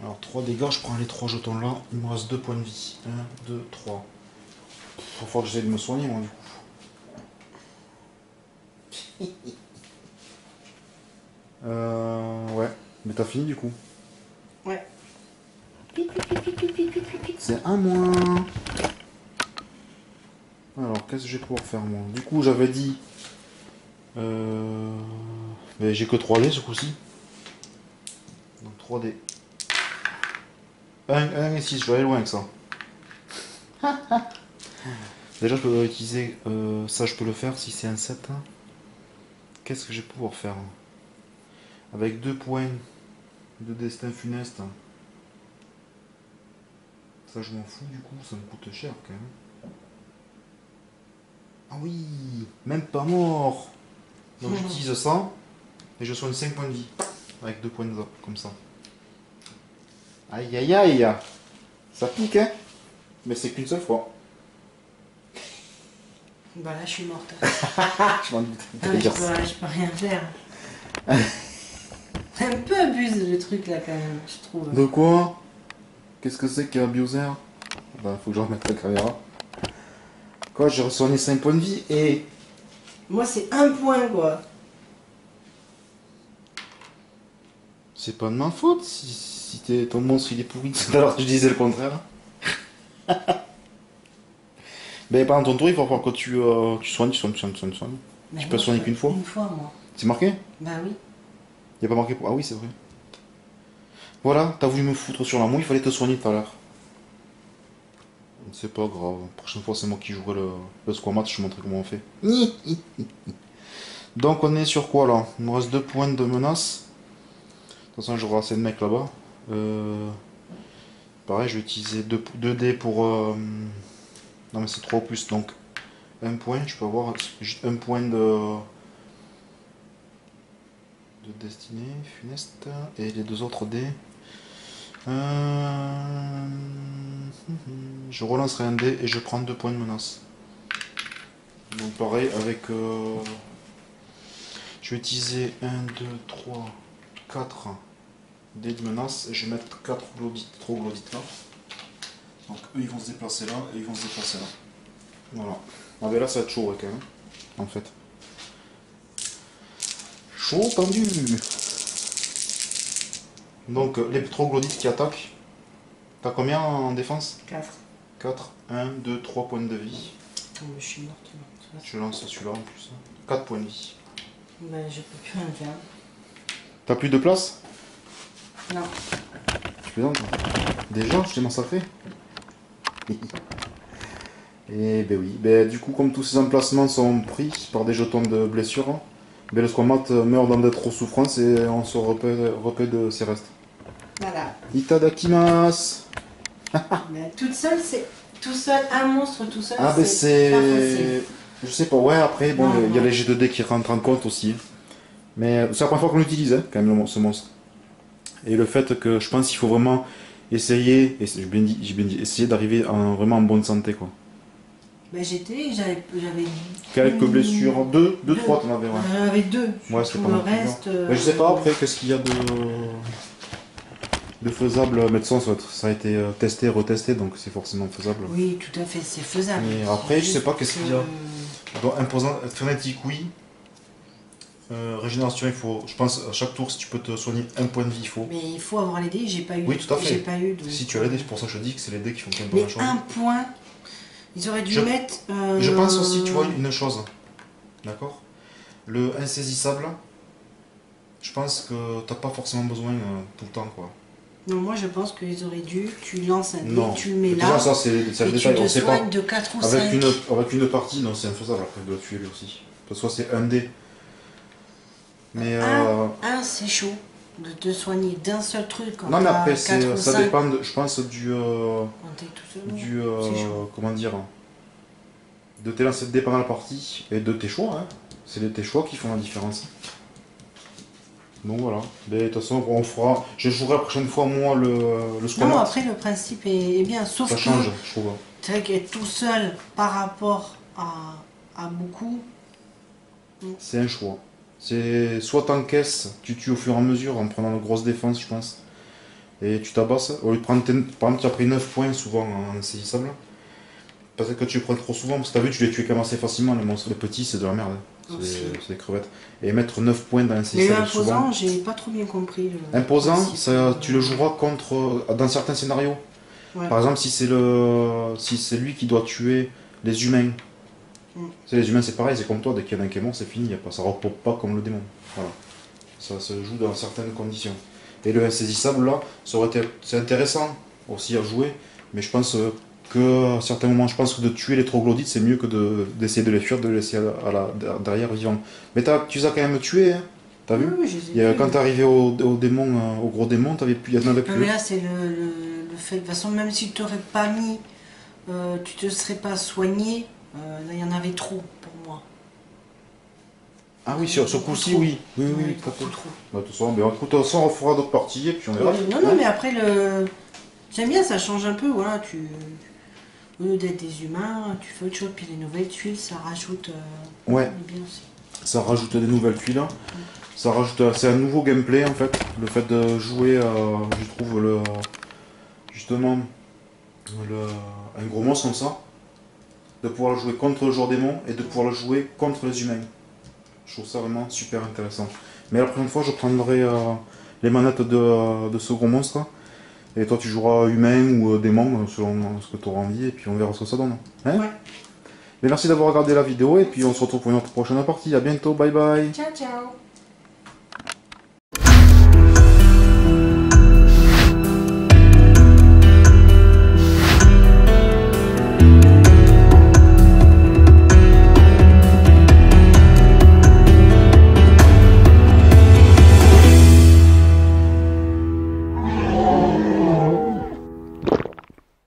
Alors 3 dégâts, je prends les 3 jetons là. Il me reste 2 points de vie. 1, 2, 3. Il va falloir que j'essaie de me soigner moi du coup. Ouais. Mais t'as fini du coup. Ouais. C'est un moins. Alors, qu'est-ce que je vais pouvoir faire moi? Du coup, j'avais dit. Mais j'ai que 3D ce coup-ci. Donc 3D. 1 et 6, je vais aller loin avec ça. Déjà, je peux utiliser. Ça, je peux le faire si c'est un 7. Hein. Qu'est-ce que je vais pouvoir faire? Avec 2 points de destin funeste. Ça, je m'en fous du coup, ça me coûte cher quand même. Ah oui, même pas mort. Donc j'utilise ça et je soigne 5 points de vie. Avec 2 points de comme ça. Aïe aïe aïe. Ça pique hein. Mais c'est qu'une seule fois. Bah là, je suis morte. Je m'en doutais. Ah, mais je peux rien faire. Un peu abuse le truc là quand même, je trouve. De quoi? Qu'est-ce que c'est qu'un abuser? Bah, faut que je remette la caméra. Quoi, j'ai soigné 5 points de vie et... Moi, c'est 1 point quoi. C'est pas de ma faute si ton monstre il est pourri. Alors je disais le contraire. Mais pendant ton tour, il faut voir que tu soignes. Mais Tu moi, peux soigner je qu'une fois? Une fois, moi. C'est marqué? Bah oui. Il a pas marqué pour... Ah oui, c'est vrai. Voilà, t'as voulu me foutre sur la mouille, il fallait te soigner tout à l'heure. C'est pas grave. La prochaine fois, c'est moi qui jouerai le squamat, je te montrerai comment on fait. Donc, on est sur quoi là? Il me reste 2 points de menace. De toute façon, j'aurai assez de mecs là-bas. Pareil, je vais utiliser 2 dés pour. Non, mais c'est 3 au plus, donc 1 point. Je peux avoir juste 1 point de destinée, funeste. Et les 2 autres dés. Je relancerai un dé et je prends 2 points de menace. Donc, pareil, avec. Je vais utiliser 1, 2, 3, 4 dés de menace et je vais mettre 4 troglodytes là. Donc eux ils vont se déplacer là et ils vont se déplacer là. Voilà. Ah ben là ça va être chaud ouais, quand même. En fait. Chaud tendu. Donc les troglodytes qui attaquent. T'as combien en défense? 4. 4. 1, 2, 3 points de vie. Oh, mais je suis morte. Je lance celui-là en plus. 4 points de vie. Ben, je peux plus rien faire. T'as plus de place? Non. Tu plaisantes? Déjà, je t'ai massacré. Et ben oui. Ben, du coup, comme tous ces emplacements sont pris par des jetons de blessure, ben, le squamat meurt dans de trop souffrance et on se repaie de ses restes. Voilà. Itadakimasu. Mais toute seule, c'est. Tout seul, un monstre tout seul, Ah ben c'est. Pas c'est... facile. Je sais pas, ouais, après, bon, Non, il y a non. les G2D qui rentrent en compte aussi. Mais c'est la première fois qu'on l'utilise, hein, quand même, ce monstre. Et le fait que je pense qu'il faut vraiment essayer, et j'ai bien dit, essayer d'arriver vraiment en bonne santé, quoi. Ben, j'avais. Quelques blessures, 2, 3 t'en avais, ouais. J'en avais 2. Ouais, c'est Tout pas le mal. reste. Mais je sais pas après qu'est-ce qu'il y a de faisable. Mais de toute façon, ça a été testé, retesté, donc c'est forcément faisable. Oui, tout à fait, c'est faisable. Mais après, je sais pas qu'est-ce qu'il y a. que- Donc, imposant, frénétique, oui. Régénération, il faut. Je pense à chaque tour, si tu peux te soigner 1 point de vie, il faut. Mais il faut avoir les dés, j'ai pas eu. Oui, tout à fait. J'ai pas eu. Donc... Si tu as les dés, c'est pour ça que je dis que c'est les dés qui font quand même pas Mais la chose. un point, ils auraient dû Je- mettre. Je pense aussi, tu vois, une chose. D'accord? Le insaisissable, je pense que t'as pas forcément besoin tout le temps, quoi. Non, moi je pense qu'ils auraient dû, tu lances un dé, Non. tu le mets Déjà, là, ça, c'est le et tu détail, on te sait pas. soignes de 4 ou 5. Avec une partie, non, c'est infaisable après de le tuer lui aussi. Parce que soit c'est un dé. Mais C'est chaud de te soigner d'un seul truc quand non, mais après, t'as 4 ou ça 5. dépend, je pense, Quand t'es tout seul, c'est chaud. comment dire, de tes lancers de dés pendant la partie et de tes choix. Hein. C'est tes choix qui font la différence. Donc voilà. Mais de toute façon, je jouerai la prochaine fois moi le squat. Non, après le principe est bien, sauf Ça que change, je trouve. c'est vrai qu'être tout seul par rapport à beaucoup, C'est un choix. C'est soit t'encaisses, tu tues au fur et à mesure en prenant de grosses défenses, je pense. Et tu t'abasses. Au lieu de prendre, par exemple, tu as pris 9 points souvent en insaisissable. Peut-être que tu les prends trop souvent, parce que t'as vu, tu les tues quand même assez facilement. Les monstres, les petits, c'est de la merde. C'est des crevettes. Et mettre 9 points dans mais l'insaisissable imposant, souvent. j'ai pas trop bien compris. Imposant, principe. tu le joueras contre dans certains scénarios. Ouais. Par exemple, si c'est lui qui doit tuer les humains. Les humains, c'est pareil, c'est comme toi, dès qu'il y en a un qui est mort, c'est fini, ça repop pas comme le démon. Voilà. Ça se joue dans certaines conditions. Et le insaisissable, là, c'est intéressant aussi à jouer, mais je pense que à certains moments, je pense que de tuer les troglodytes, c'est mieux que d'essayer de les fuir, de les laisser derrière vivants. Mais tu les as quand même tués, hein. T'as vu? Oui, je les ai Quand t'es arrivé au démon, au gros démon, il y en avait non, plus. mais là, c'est le fait. De toute façon, même si tu t'aurais pas mis, tu te serais pas soigné, là, il y en avait trop pour moi. Ah oui, sur ce coup-ci, oui. Oui, tout à fait. Trop. Bah, de toute façon, on refera d'autres parties et puis on verra. Non, mais après, j'aime bien, ça change un peu, voilà, au lieu d'être des humains, tu fais autre chose, puis les nouvelles tuiles, ça rajoute... Ouais. Bien aussi. Ça rajoute des nouvelles tuiles. C'est un nouveau gameplay en fait. Le fait de jouer, je trouve, justement, un gros monstre comme ça. De pouvoir le jouer contre le joueur démon et de pouvoir le jouer contre les humains. Je trouve ça vraiment super intéressant. Mais la prochaine fois, je prendrai les manettes de ce gros monstre. Et toi, tu joueras humain ou démon selon ce que tu auras envie. Et puis on verra ce que ça donne. Hein? Ouais. Mais merci d'avoir regardé la vidéo. Et puis on se retrouve pour une autre prochaine partie. A bientôt. Bye bye. Ciao, ciao.